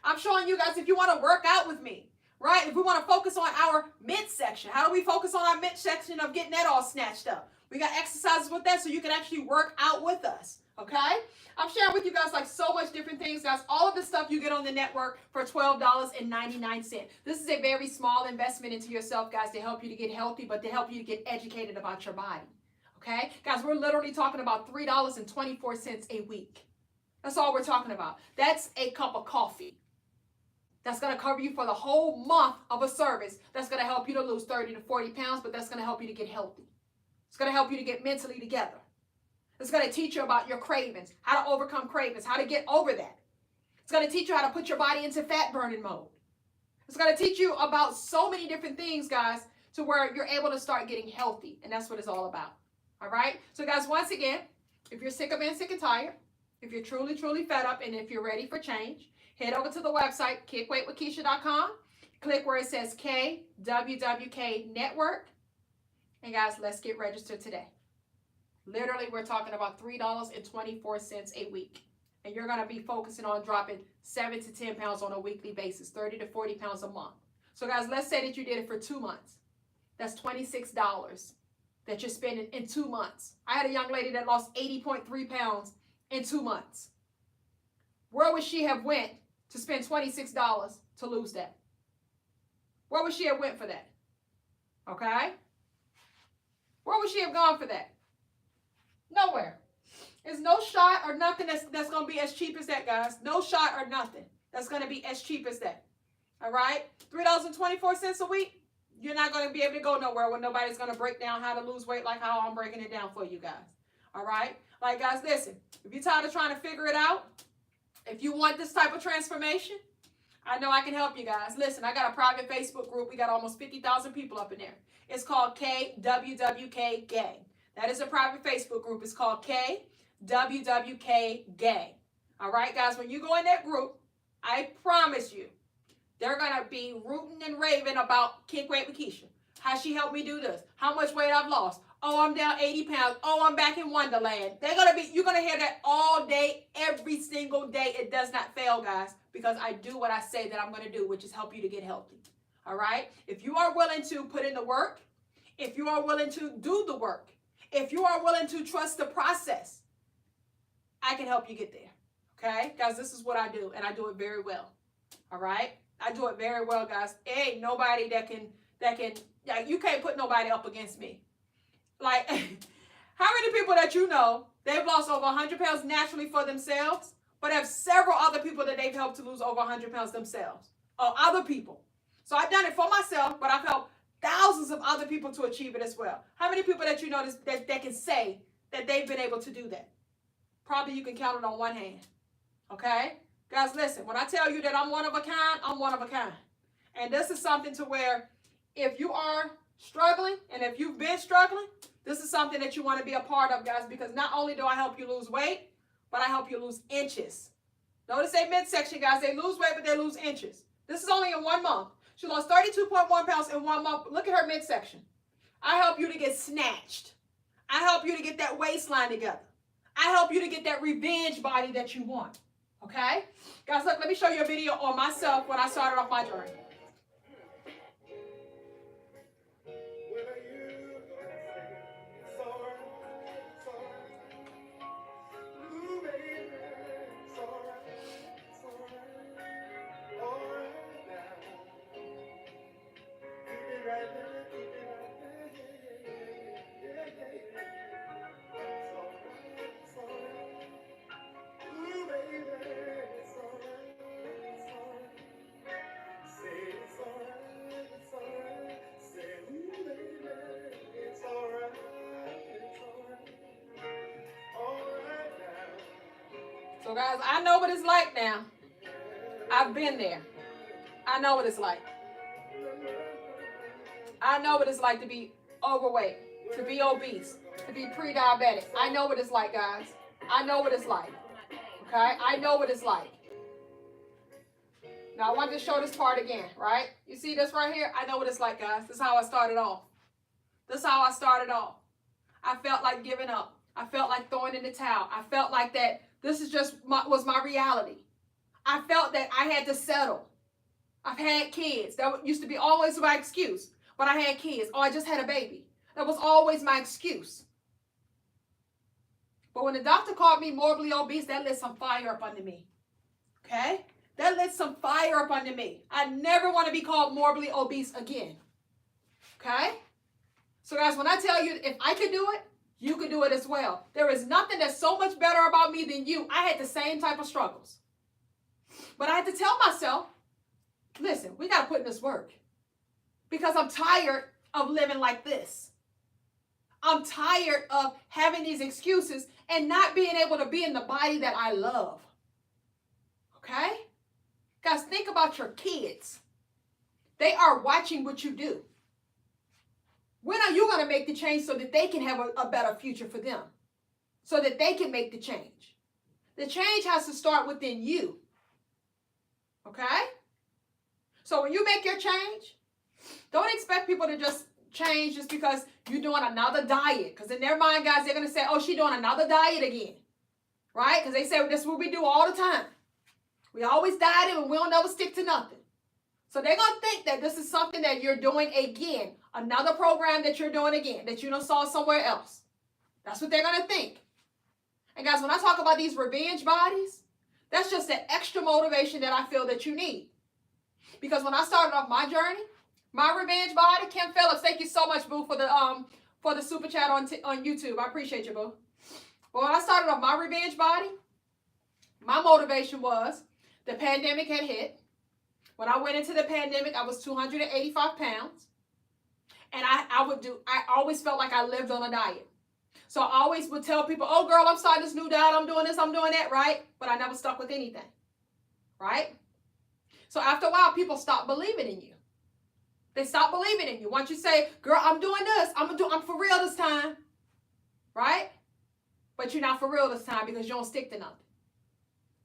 I'm showing you guys if you want to work out with me, right? If we want to focus on our midsection, how do we focus on our midsection of getting that all snatched up? We got exercises with that so you can actually work out with us, okay? I'm sharing with you guys like so much different things, guys. All of the stuff you get on the network for $12.99. This is a very small investment into yourself, guys, to help you to get healthy, but to help you to get educated about your body, okay? Guys, we're literally talking about $3.24 a week. That's all we're talking about. That's a cup of coffee. That's going to cover you for the whole month of a service. That's going to help you to lose 30 to 40 pounds, but that's going to help you to get healthy. It's going to help you to get mentally together. It's going to teach you about your cravings, how to overcome cravings, how to get over that. It's going to teach you how to put your body into fat burning mode. It's going to teach you about so many different things, guys, to where you're able to start getting healthy. And that's what it's all about. All right? So, guys, once again, if you're sick of being sick and tired, if you're truly, truly fed up, and if you're ready for change, head over to the website, kickweightwithkeisha.com. Click where it says KWWK Network. And guys, let's get registered today. Literally, we're talking about $3.24 a week. And you're going to be focusing on dropping 7 to 10 pounds on a weekly basis, 30 to 40 pounds a month. So guys, let's say that you did it for 2 months. That's $26 that you're spending in 2 months. I had a young lady that lost 80.3 pounds in 2 months. Where would she have went to spend $26 to lose that? Where would she have went for that? Okay? Where would she have gone for that? Nowhere. There's no shot or nothing that's going to be as cheap as that, guys. No shot or nothing that's going to be as cheap as that. All right? $3.24 a week, you're not going to be able to go nowhere when nobody's going to break down how to lose weight like how I'm breaking it down for you guys. All right? Like, guys, listen. If you're tired of trying to figure it out, if you want this type of transformation, I know I can help you guys. Listen, I got a private Facebook group. We got almost 50,000 people up in there. It's called KWWK Gang. That is a private Facebook group. It's called KWWK Gang. All right, guys, when you go in that group, I promise you, they're going to be rooting and raving about Kick Weight with Keisha. How she helped me do this. How much weight I've lost. Oh, I'm down 80 pounds. Oh, I'm back in Wonderland. You're going to hear that all day, every single day. It does not fail, guys, because I do what I say that I'm going to do, which is help you to get healthy. All right? If you are willing to put in the work, if you are willing to do the work, if you are willing to trust the process, I can help you get there. Okay? Guys, this is what I do, and I do it very well. All right? I do it very well, guys. Ain't nobody that can, you can't put nobody up against me. Like, how many people that you know, they've lost over 100 pounds naturally for themselves, but have several other people that they've helped to lose over 100 pounds themselves, or other people. So I've done it for myself, but I've helped thousands of other people to achieve it as well. How many people that you know that can say that they've been able to do that? Probably you can count it on one hand. Okay? Guys, listen, when I tell you that I'm one of a kind, I'm one of a kind. And this is something to where if you are struggling, and if you've been struggling, this is something that you want to be a part of, guys, because not only do I help you lose weight, but I help you lose inches. Notice they midsection, guys, they lose weight, but they lose inches. This is only in 1 month. She lost 32.1 pounds in 1 month. Look at her midsection. I help you to get snatched. I help you to get that waistline together. I help you to get that revenge body that you want. Okay? Guys, look, let me show you a video on myself when I started off my journey. So guys, I know what it's like now. I've been there. I know what it's like. I know what it's like to be overweight, to be obese, to be pre-diabetic. I know what it's like, guys. I know what it's like. Okay? I know what it's like. Now, I want to show this part again, right? You see this right here? I know what it's like, guys. This is how I started off. This is how I started off. I felt like giving up. I felt like throwing in the towel. I felt like that this is just was my reality. I felt that I had to settle. I've had kids. That used to be always my excuse. But I had kids. Oh, I just had a baby. That was always my excuse. But when the doctor called me morbidly obese, that lit some fire up under me. Okay? That lit some fire up under me. I never want to be called morbidly obese again. Okay? So guys, when I tell you, if I could do it, you could do it as well. There is nothing that's so much better about me than you. I had the same type of struggles. But I had to tell myself, listen, we got to put in this work. Because I'm tired of living like this. I'm tired of having these excuses and not being able to be in the body that I love. Okay? Guys, think about your kids. They are watching what you do. When are you going to make the change so that they can have a better future for them? So that they can make the change. The change has to start within you. Okay? So when you make your change, don't expect people to just change just because you're doing another diet. Because in their mind, guys, they're going to say, oh, she's doing another diet again. Right? Because they say, well, this is what we do all the time. We always diet and we don't never stick to nothing. So they're going to think that this is something that you're doing again. Another program that you're doing again, that you don't saw somewhere else. That's what they're going to think. And guys, when I talk about these revenge bodies, that's just the extra motivation that I feel that you need. Because when I started off my journey, my revenge body, Kim Phillips, thank you so much, boo, for the super chat on YouTube. I appreciate you, boo. But when I started off my revenge body, my motivation was the pandemic had hit. When I went into the pandemic, I was 285 pounds. And I always felt like I lived on a diet. So I always would tell people, oh, girl, I'm starting this new diet. I'm doing this, I'm doing that, right? But I never stuck with anything, right? So after a while, people stop believing in you. They stop believing in you. Once you say, girl, I'm doing this. I'm for real this time, right? But you're not for real this time because you don't stick to nothing.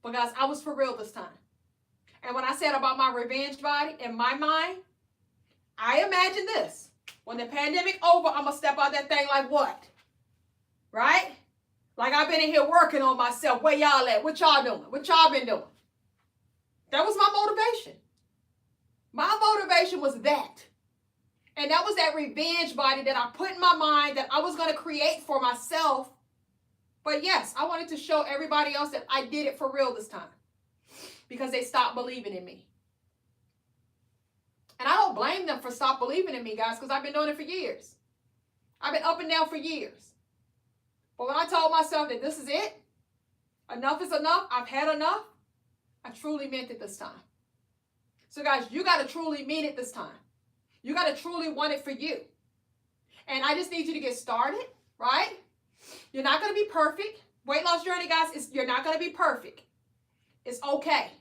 But guys, I was for real this time. And when I said about my revenge body, in my mind, I imagined this. When the pandemic over, I'm going to step out that thing like what? Right? Like I've been in here working on myself. Where y'all at? What y'all doing? What y'all been doing? That was my motivation. My motivation was that. And that was that revenge body that I put in my mind that I was going to create for myself. But yes, I wanted to show everybody else that I did it for real this time. Because they stopped believing in me. And I don't blame them for stop believing in me, guys, because I've been doing it for years. I've been up and down for years. But when I told myself that this is it, enough is enough, I've had enough, I truly meant it this time. So guys, you got to truly mean it this time. You got to truly want it for you. And I just need you to get started, right? You're not going to be perfect. Weight loss journey, guys, you're not going to be perfect. It's okay.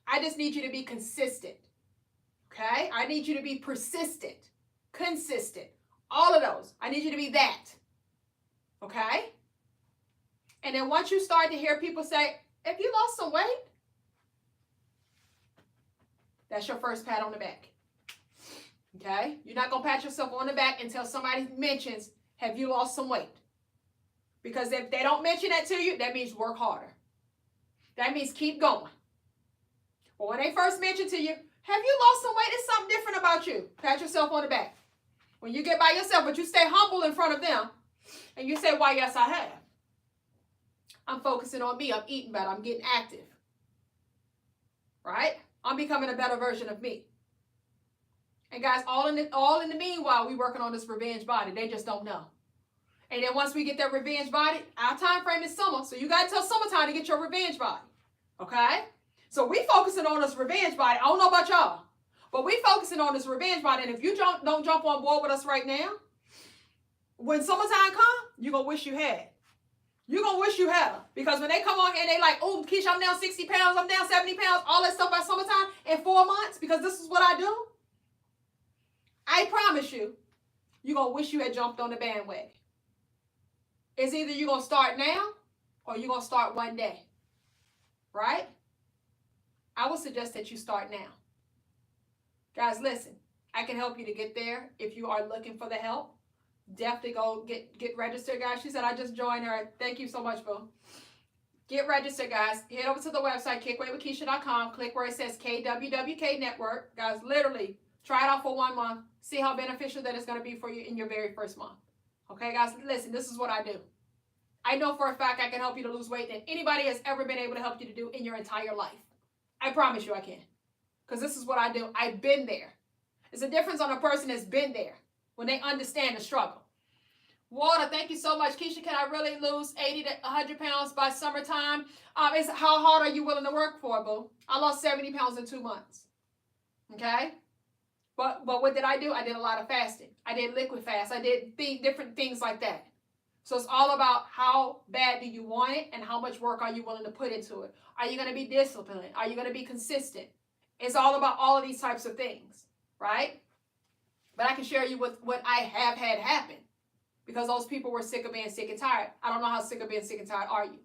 I just need you to be consistent. Okay? I need you to be persistent, consistent. All of those. I need you to be that. Okay? And then once you start to hear people say, if you lost some weight, that's your first pat on the back. Okay? You're not going to pat yourself on the back until somebody mentions, have you lost some weight? Because if they don't mention that to you, that means work harder. That means keep going. But when they first mention to you, have you lost some weight? It's something different about you. Pat yourself on the back. When you get by yourself, but you stay humble in front of them, and you say, why, yes, I have. I'm focusing on me. I'm eating better. I'm getting active. Right? I'm becoming a better version of me. And guys, all in the meanwhile, we working on this revenge body. They just don't know. And then once we get that revenge body, our time frame is summer. So you got till summertime to get your revenge body. Okay? So we focusing on this revenge body. I don't know about y'all, but we focusing on this revenge body. And if you don't jump on board with us right now, when summertime come, you're going to wish you had. You're going to wish you had. Because when they come on here and they like, oh, Keisha, I'm down 60 pounds, I'm down 70 pounds, all that stuff by summertime in 4 months because this is what I do. I promise you, you're going to wish you had jumped on the bandwagon. It's either you're going to start now or you're going to start one day. Right? I would suggest that you start now. Guys, listen, I can help you to get there if you are looking for the help. Definitely go get registered, guys. She said, I just joined her. Thank you so much, boo. Get registered, guys. Head over to the website, kickweightwithkeisha.com. Click where it says KWWK Network. Guys, literally, try it out for 1 month. See how beneficial that is going to be for you in your very first month. Okay, guys, listen, this is what I do. I know for a fact I can help you to lose weight than anybody has ever been able to help you to do in your entire life. I promise you I can. Because this is what I do. I've been there. It's a difference on a person that's been there when they understand the struggle. Water, thank you so much. Keisha, can I really lose 80 to 100 pounds by summertime? How hard are you willing to work for, boo? I lost 70 pounds in 2 months. Okay? But what did I do? I did a lot of fasting. I did liquid fast. I did different things like that. So it's all about how bad do you want it and how much work are you willing to put into it. Are you going to be disciplined? Are you going to be consistent? It's all about all of these types of things, right? But I can share you with what I have had happen because those people were sick of being sick and tired. I don't know how sick of being sick and tired are you.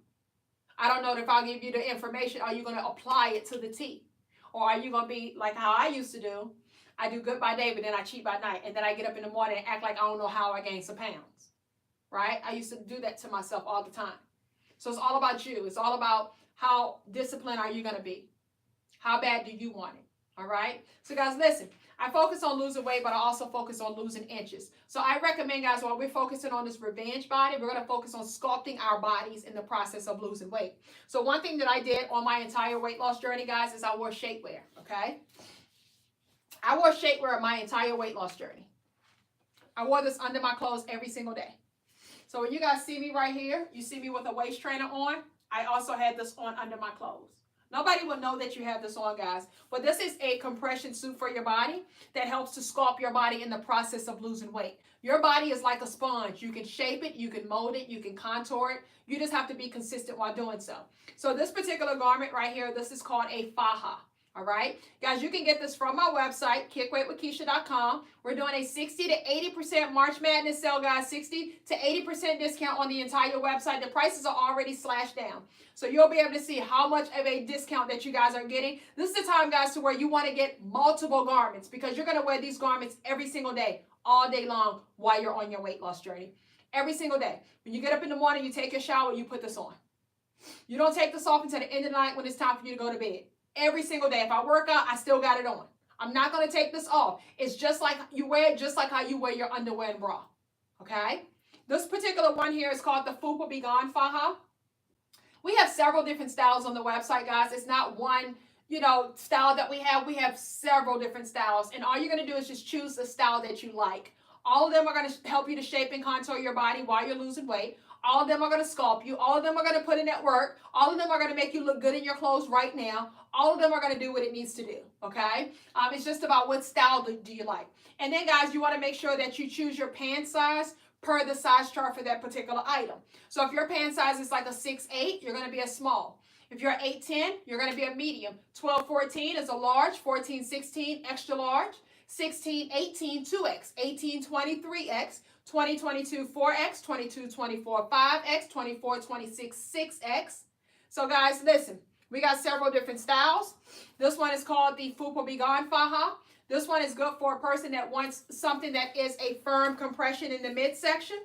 I don't know if I'll give you the information. Are you going to apply it to the T? Or are you going to be like how I used to do? I do good by day, but then I cheat by night. And then I get up in the morning and act like I don't know how I gained some pounds. Right? I used to do that to myself all the time. So it's all about you. It's all about how disciplined are you going to be? How bad do you want it? All right? So guys, listen. I focus on losing weight, but I also focus on losing inches. So I recommend, guys, while we're focusing on this revenge body, we're going to focus on sculpting our bodies in the process of losing weight. So one thing that I did on my entire weight loss journey, guys, is I wore shapewear. Okay? I wore shapewear my entire weight loss journey. I wore this under my clothes every single day. So when you guys see me right here, you see me with a waist trainer on. I also had this on under my clothes. Nobody will know that you have this on, guys. But this is a compression suit for your body that helps to sculpt your body in the process of losing weight. Your body is like a sponge. You can shape it, you can mold it, you can contour it. You just have to be consistent while doing so. So this particular garment right here, this is called a faja. All right, guys, you can get this from my website, kickweightwithkeisha.com. We're doing a 60 to 80% March Madness sale, guys. 60 to 80% discount on the entire website. The prices are already slashed down. So you'll be able to see how much of a discount that you guys are getting. This is the time, guys, to where you want to get multiple garments because you're going to wear these garments every single day, all day long while you're on your weight loss journey. Every single day. When you get up in the morning, you take your shower, you put this on. You don't take this off until the end of the night when it's time for you to go to bed. Every single day. If I work out, I still got it on. I'm not going to take this off. It's just like you wear it, just like how you wear your underwear and bra. Okay? This particular one here is called the Fupa Be Gone Faja. We have several different styles on the website, guys. It's not one, style that we have. We have several different styles. And all you're going to do is just choose the style that you like. All of them are going to help you to shape and contour your body while you're losing weight. All of them are going to sculpt you. All of them are going to put in that work. All of them are going to make you look good in your clothes right now. All of them are going to do what it needs to do, okay? It's just about what style do you like. And then, guys, you want to make sure that you choose your pant size per the size chart for that particular item. So if your pant size is like a 6'8", you're going to be a small. If you're 8'10", you're going to be a medium. 12'14" is a large. 14'16", extra large. 16'18", 2X. 18'20", 3X. 2022 4X, 2224 5X, 2426 6X. So guys, listen, we got several different styles. This one is called the Fupa Be Gone Faja. This one is good for a person that wants something that is a firm compression in the midsection.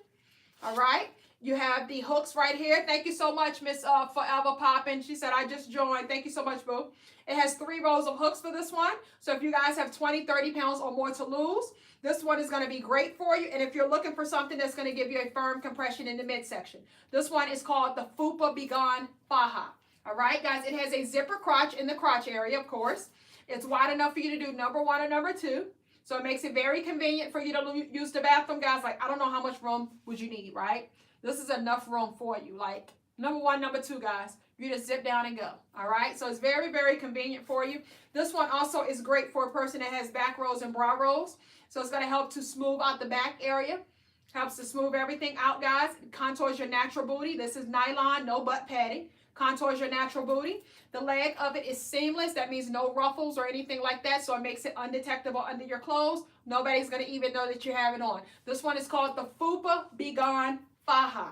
All right. You have the hooks right here. Thank you so much, Miss Forever Poppin'. She said, I just joined. Thank you so much, boo. It has 3 rows of hooks for this one. So if you guys have 20, 30 pounds or more to lose, this one is going to be great for you. And if you're looking for something that's going to give you a firm compression in the midsection, this one is called the Fupa Be Gone Faja. All right, guys, it has a zipper crotch in the crotch area, of course. It's wide enough for you to do number 1 or number 2. So it makes it very convenient for you to use the bathroom, guys. Like, I don't know how much room would you need, right? This is enough room for you. Like, number one, number two, guys. You just zip down and go. All right. So it's very, very convenient for you. This one also is great for a person that has back rolls and bra rolls. So it's going to help to smooth out the back area. Helps to smooth everything out, guys. It contours your natural booty. This is nylon, no butt padding. Contours your natural booty. The leg of it is seamless. That means no ruffles or anything like that. So it makes it undetectable under your clothes. Nobody's going to even know that you have it on. This one is called the Fupa Begone Faja.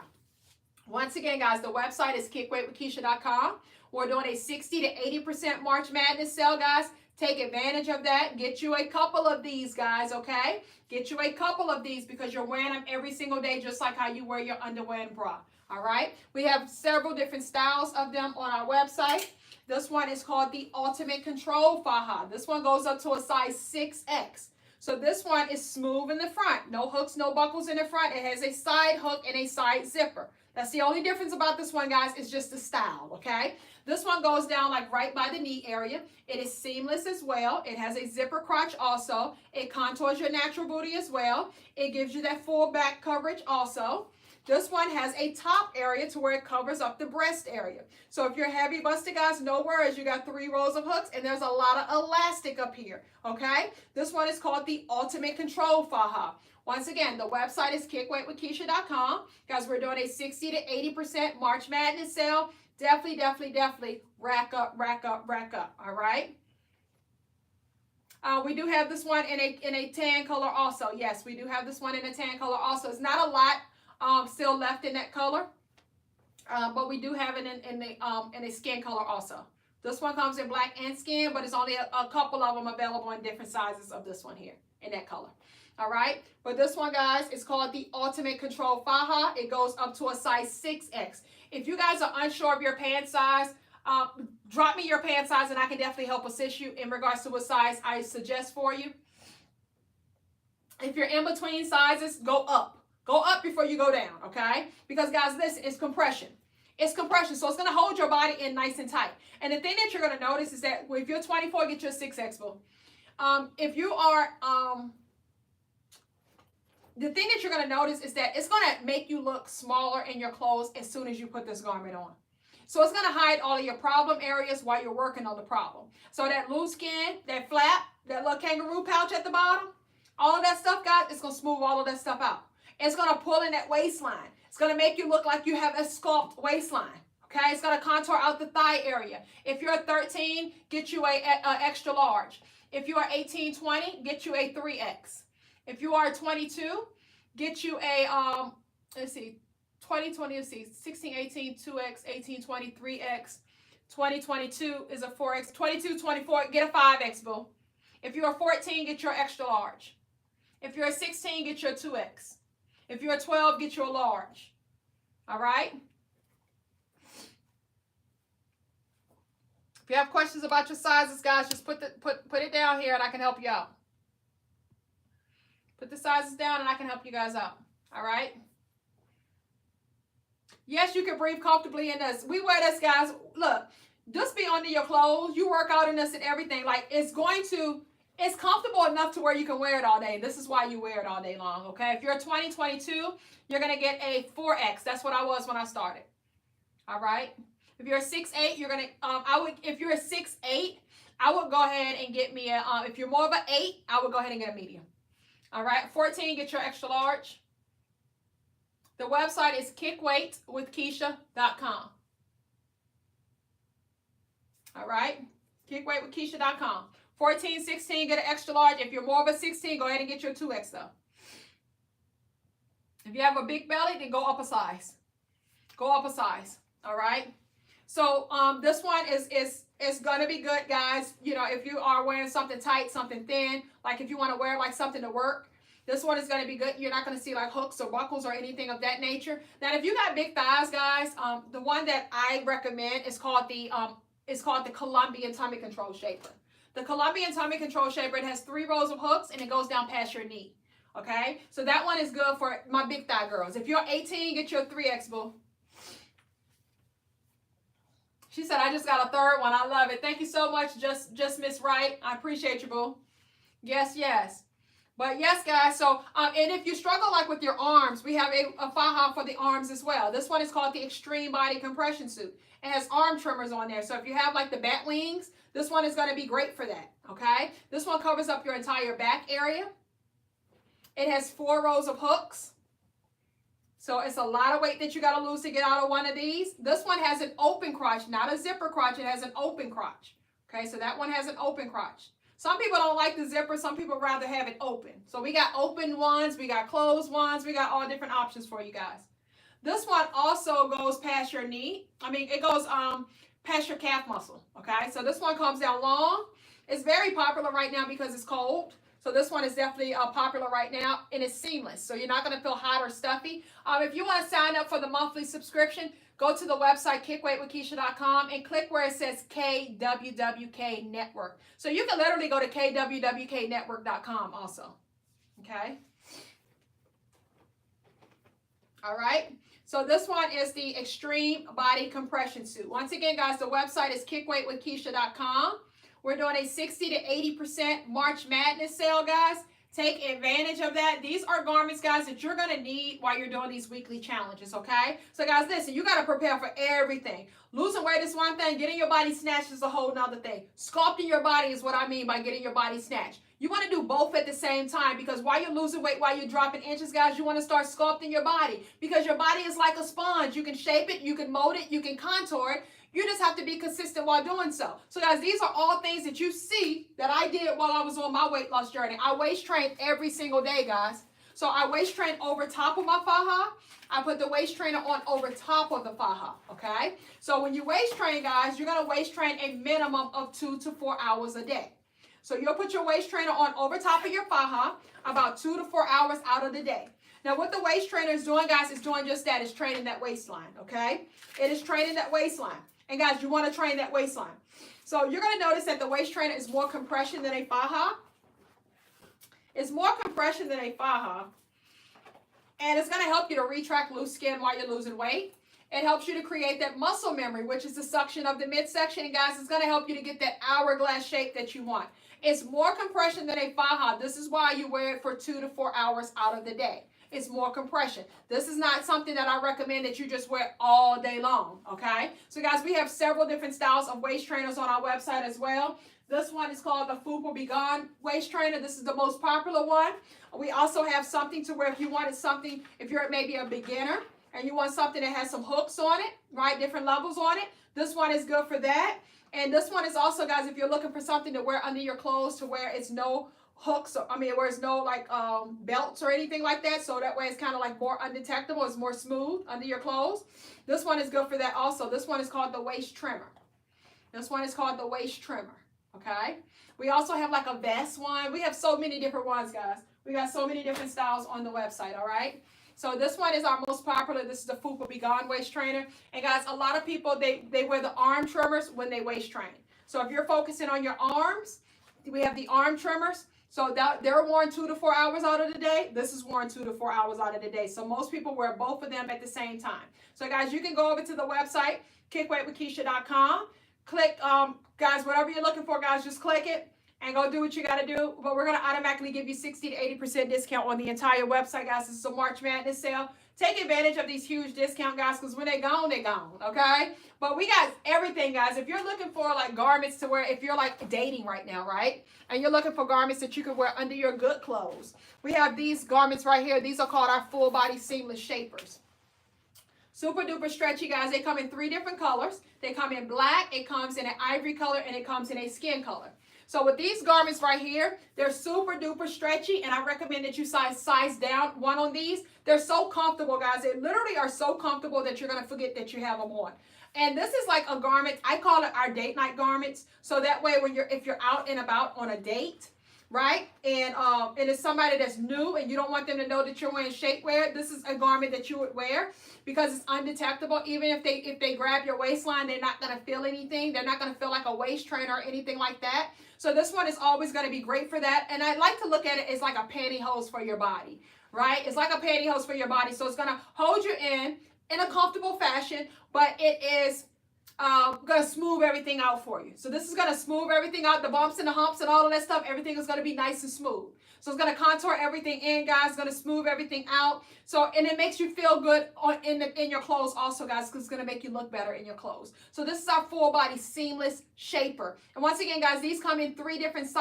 Once again, guys, the website is kickweightwithkeisha.com. We're doing a 60 to 80% March Madness sale, guys. Take advantage of that. Get you a couple of these, guys, okay? Get you a couple of these because you're wearing them every single day, just like how you wear your underwear and bra, all right? We have several different styles of them on our website. This one is called the Ultimate Control Faja. This one goes up to a size 6X. So this one is smooth in the front. No hooks, no buckles in the front. It has a side hook and a side zipper. That's the only difference about this one, guys, is just the style, okay? This one goes down like right by the knee area. It is seamless as well. It has a zipper crotch also. It contours your natural booty as well. It gives you that full back coverage also. This one has a top area to where it covers up the breast area. So if you're heavy busted, guys, no worries. You got 3 rows of hooks and there's a lot of elastic up here, okay? This one is called the Ultimate Control Faja. Once again, the website is kickweightwithkeisha.com. Guys, we're doing a 60 to 80% March Madness sale. Definitely rack up, all right? We do have this one in a tan color also. Yes, we do have this one in a tan color also. It's not a lot still left in that color, but we do have it in a skin color also. This one comes in black and skin, but it's only a couple of them available in different sizes of this one here in that color. All right, but this one, guys, is called the Ultimate Control Faja. It goes up to a size 6X. If you guys are unsure of your pant size, drop me your pant size and I can definitely help assist you in regards to what size I suggest for you. If you're in between sizes, go up. Go up before you go down, okay? Because, guys, this is compression. It's compression, so it's going to hold your body in nice and tight. And the thing that you're going to notice is that if you're 24, get your 6X, boo. If you are... the thing that you're going to notice is that it's going to make you look smaller in your clothes as soon as you put this garment on. So it's going to hide all of your problem areas while you're working on the problem. So that loose skin, that flap, that little kangaroo pouch at the bottom, all of that stuff, guys, it's going to smooth all of that stuff out. It's going to pull in that waistline. It's going to make you look like you have a sculpt waistline. Okay, it's going to contour out the thigh area. If you're a 13, get you a extra large. If you are 18, 20, get you a 3X. If you are 22, get you a, let's see, 20, 20, let's see, 16, 18, 2X, 18, 20, 3X, 20, 22 is a 4X, 22, 24, get a 5X, boo. If you're 14, get your extra large. If you're 16, get your 2X. If you're 12, get your large. All right? If you have questions about your sizes, guys, just put it down here and I can help you out. Put the sizes down and I can help you guys out. All right? Yes, you can breathe comfortably in this. We wear this, guys. Look, just be under your clothes. You work out in this and everything. Like, it's comfortable enough to where you can wear it all day. This is why you wear it all day long, okay? If you're 20, 22, you're going to get a 4X. That's what I was when I started. All right? If you're a 6'8", you're going to, if you're a 6'8", I would go ahead and get me a, if you're more of an 8, I would go ahead and get a medium. All right, 14, get your extra large. The website is kickweightwithkeisha.com. All right, kickweightwithkeisha.com. 14, 16, get an extra large. If you're more of a 16, go ahead and get your 2X though. If you have a big belly, then go up a size. Go up a size. All right. So this one is gonna be good, guys. You know, if you are wearing something tight, something thin, like if you want to wear like something to work, this one is gonna be good. You're not gonna see like hooks or buckles or anything of that nature. Now, if you got big thighs, guys, the one that I recommend is called the Colombian Tummy Control Shaper. The Colombian Tummy Control Shaper, it has 3 rows of hooks and it goes down past your knee. Okay, so that one is good for my big thigh girls. If you're 18, get your 3X, boo. She said, I just got a 3rd one. I love it. Thank you so much, just Miss Wright. I appreciate you, boo. Yes, yes. But yes, guys, so, and if you struggle like with your arms, we have a faja for the arms as well. This one is called the Extreme Body Compression Suit. It has arm trimmers on there. So if you have like the bat wings, this one is going to be great for that, okay? This one covers up your entire back area. It has 4 rows of hooks. So it's a lot of weight that you got to lose to get out of one of these. This one has an open crotch, not a zipper crotch. It has an open crotch, okay? So that one has an open crotch. Some people don't like the zipper. Some people rather have it open. So we got open ones. We got closed ones. We got all different options for you guys. This one also goes past your knee. I mean, it goes past your calf muscle, okay? So this one comes down long. It's very popular right now because it's cold. So this one is definitely popular right now, and it's seamless. So you're not going to feel hot or stuffy. If you want to sign up for the monthly subscription, go to the website, kickweightwithkeisha.com, and click where it says KWWK Network. So you can literally go to KWWKnetwork.com also. Okay? All right? So this one is the Extreme Body Compression Suit. Once again, guys, the website is kickweightwithkeisha.com. We're doing a 60 to 80% March Madness sale, guys. Take advantage of that. These are garments, guys, that you're going to need while you're doing these weekly challenges, okay? So, guys, listen, you got to prepare for everything. Losing weight is one thing. Getting your body snatched is a whole nother thing. Sculpting your body is what I mean by getting your body snatched. You want to do both at the same time, because while you're losing weight, while you're dropping inches, guys, you want to start sculpting your body, because your body is like a sponge. You can shape it, you can mold it, you can contour it. You just have to be consistent while doing so. So, guys, these are all things that you see that I did while I was on my weight loss journey. I waist trained every single day, guys. So I waist train over top of my faja. I put the waist trainer on over top of the faja, okay? So when you waist train, guys, you're going to waist train a minimum of 2 to 4 hours a day. So you'll put your waist trainer on over top of your faja about 2 to 4 hours out of the day. Now, what the waist trainer is doing, guys, is doing just that. It's training that waistline, okay? It is training that waistline. And, guys, you want to train that waistline. So you're going to notice that the waist trainer is more compression than a faja. It's more compression than a faja. And it's going to help you to retract loose skin while you're losing weight. It helps you to create that muscle memory, which is the suction of the midsection. And, guys, it's going to help you to get that hourglass shape that you want. It's more compression than a faja. This is why you wear it for 2 to 4 hours out of the day. It's more compression. This is not something that I recommend that you just wear all day long, okay? So, guys, we have several different styles of waist trainers on our website as well. This one is called the Fupa Be Gone waist trainer. This is the most popular one. We also have something to where if you wanted something, if you're maybe a beginner and you want something that has some hooks on it, right, different levels on it, this one is good for that. And this one is also, guys, if you're looking for something to wear under your clothes to where it's no hooks, where it's no like belts or anything like that, so that way it's kind of like more undetectable, it's more smooth under your clothes. This one is good for that also. This one is called the waist trimmer. This one is called the waist trimmer, okay? We also have like a vest one. We have so many different ones, guys. We got so many different styles on the website, all right? So this one is our most popular. This is the Fupa Be Gone waist trainer. And, guys, a lot of people, they wear the arm trimmers when they waist train. So if you're focusing on your arms, we have the arm trimmers. So they're worn 2 to 4 hours out of the day. This is worn 2 to 4 hours out of the day. So most people wear both of them at the same time. So, guys, you can go over to the website, kickweightwithkeisha.com. Click, guys, whatever you're looking for, guys, just click it and go do what you got to do. But we're going to automatically give you 60 to 80% discount on the entire website, guys. This is a March Madness sale. Take advantage of these huge discount, guys, because when they're gone, okay? But we got everything, guys. If you're looking for, like, garments to wear, if you're, like, dating right now, right? And you're looking for garments that you can wear under your good clothes. We have these garments right here. These are called our full body seamless shapers. Super duper stretchy, guys. They come in 3 different colors. They come in black, it comes in an ivory color, and it comes in a skin color. So with these garments right here, they're super duper stretchy, and I recommend that you size down one on these. They're so comfortable, guys. They literally are so comfortable that you're going to forget that you have them on. And this is like a garment. I call it our date night garments. So that way, if you're out and about on a date, right, and it's somebody that's new and you don't want them to know that you're wearing shapewear, this is a garment that you would wear because it's undetectable. Even if they grab your waistline, they're not going to feel anything. They're not going to feel like a waist trainer or anything like that. So this one is always going to be great for that. And I like to look at it as like a pantyhose for your body, right? It's like a pantyhose for your body. So it's going to hold you in a comfortable fashion, but it is going to smooth everything out for you. So this is going to smooth everything out, the bumps and the humps and all of that stuff. Everything is going to be nice and smooth. So it's going to contour everything in, guys. It's going to smooth everything out. So, and it makes you feel good in your clothes also, guys, because it's going to make you look better in your clothes. So this is our full body seamless shaper. And once again, guys, these come in three different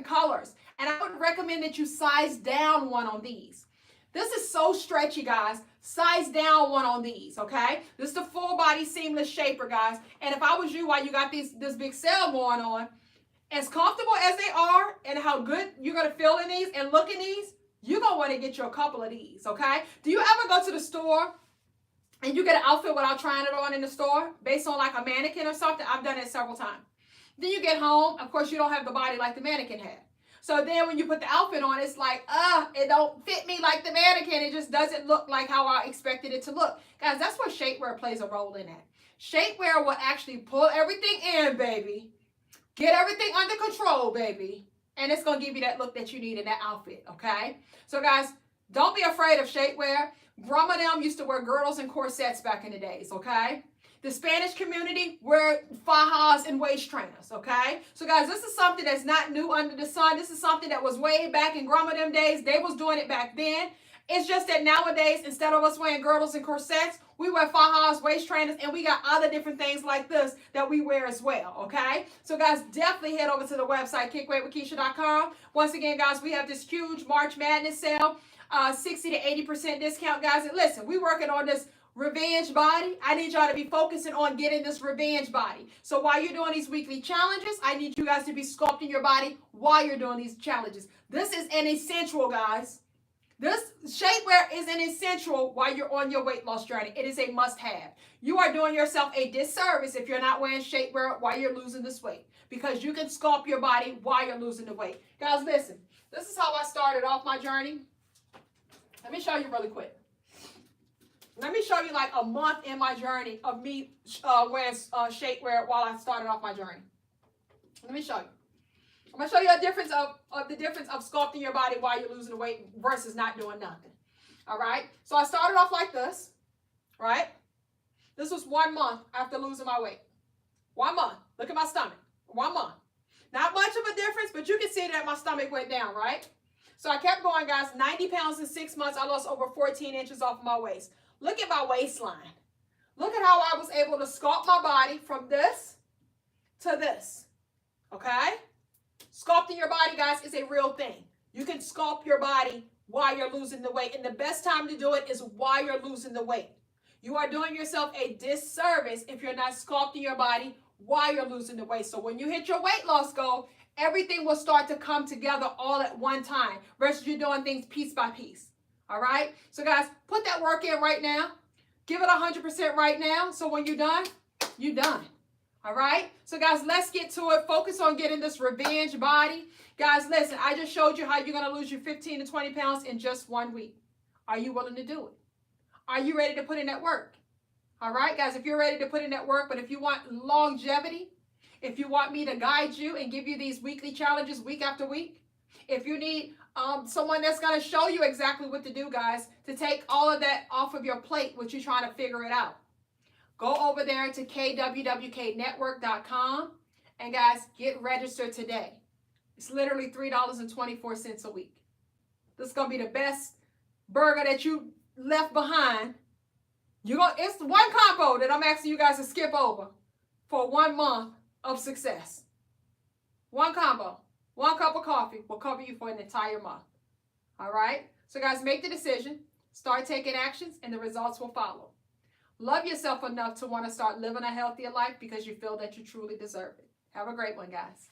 colors. And I would recommend that you size down one on these. This is so stretchy, guys. Size down one on these, okay? This is the full body seamless shaper, guys. And if I was you, while you got this big sale going on, as comfortable as they are and how good you're going to feel in these and look in these, you're going to want to get you a couple of these, okay? Do you ever go to the store and you get an outfit without trying it on in the store based on like a mannequin or something? I've done it several times. Then you get home, of course, you don't have the body like the mannequin had. So then when you put the outfit on, it's like, it don't fit me like the mannequin. It just doesn't look like how I expected it to look. Guys, that's where shapewear plays a role in that. Shapewear will actually pull everything in, baby. Get everything under control, baby. And it's going to give you that look that you need in that outfit, okay? So, guys, don't be afraid of shapewear. Grandma and them used to wear girdles and corsets back in the days, okay? The Spanish community wear fajas and waist trainers, okay? So, guys, this is something that's not new under the sun. This is something that was way back in grandma them days. They was doing it back then. It's just that nowadays, instead of us wearing girdles and corsets, we wear fajas, waist trainers, and we got other different things like this that we wear as well, okay? So, guys, definitely head over to the website, kickweightwithkeisha.com. Once again, guys, we have this huge March Madness sale, 60 to 80% discount, guys. And listen, we're working on this revenge body. I need y'all to be focusing on getting this revenge body. So while you're doing these weekly challenges, I need you guys to be sculpting your body while you're doing these challenges. This is an essential, guys. This shapewear is an essential while you're on your weight loss journey. It is a must-have. You are doing yourself a disservice if you're not wearing shapewear while you're losing this weight, because you can sculpt your body while you're losing the weight. Guys, listen. This is how I started off my journey. Let me show you really quick. Let me show you like a month in my journey of me wearing shapewear while I started off my journey. Let me show you. I'm going to show you a difference of the difference of sculpting your body while you're losing the weight versus not doing nothing. All right? So I started off like this, right? This was 1 month after losing my weight. 1 month. Look at my stomach. 1 month. Not much of a difference, but you can see that my stomach went down, right? So I kept going, guys. 90 pounds in 6 months. I lost over 14 inches off of my waist. Look at my waistline. Look at how I was able to sculpt my body from this to this. Okay? Sculpting your body, guys, is a real thing. You can sculpt your body while you're losing the weight. And the best time to do it is while you're losing the weight. You are doing yourself a disservice if you're not sculpting your body while you're losing the weight. So when you hit your weight loss goal, everything will start to come together all at one time versus you doing things piece by piece. All right? So, guys, put that work in right now. Give it 100% right now. So when you're done, you're done. All right? So, guys, let's get to it. Focus on getting this revenge body. Guys, listen, I just showed you how you're going to lose your 15 to 20 pounds in just 1 week. Are you willing to do it? Are you ready to put in that work? All right, guys, if you're ready to put in that work, but if you want longevity, if you want me to guide you and give you these weekly challenges week after week, if you need someone that's going to show you exactly what to do, guys, to take all of that off of your plate, which you're trying to figure it out, go over there to kwwknetwork.com and, guys, get registered today. It's literally $3.24 a week. This is going to be the best burger that you left behind. It's one combo that I'm asking you guys to skip over for 1 month of success. One combo. 1 cup of coffee will cover you for an entire month. All right? So, guys, make the decision. Start taking actions, and the results will follow. Love yourself enough to want to start living a healthier life because you feel that you truly deserve it. Have a great one, guys.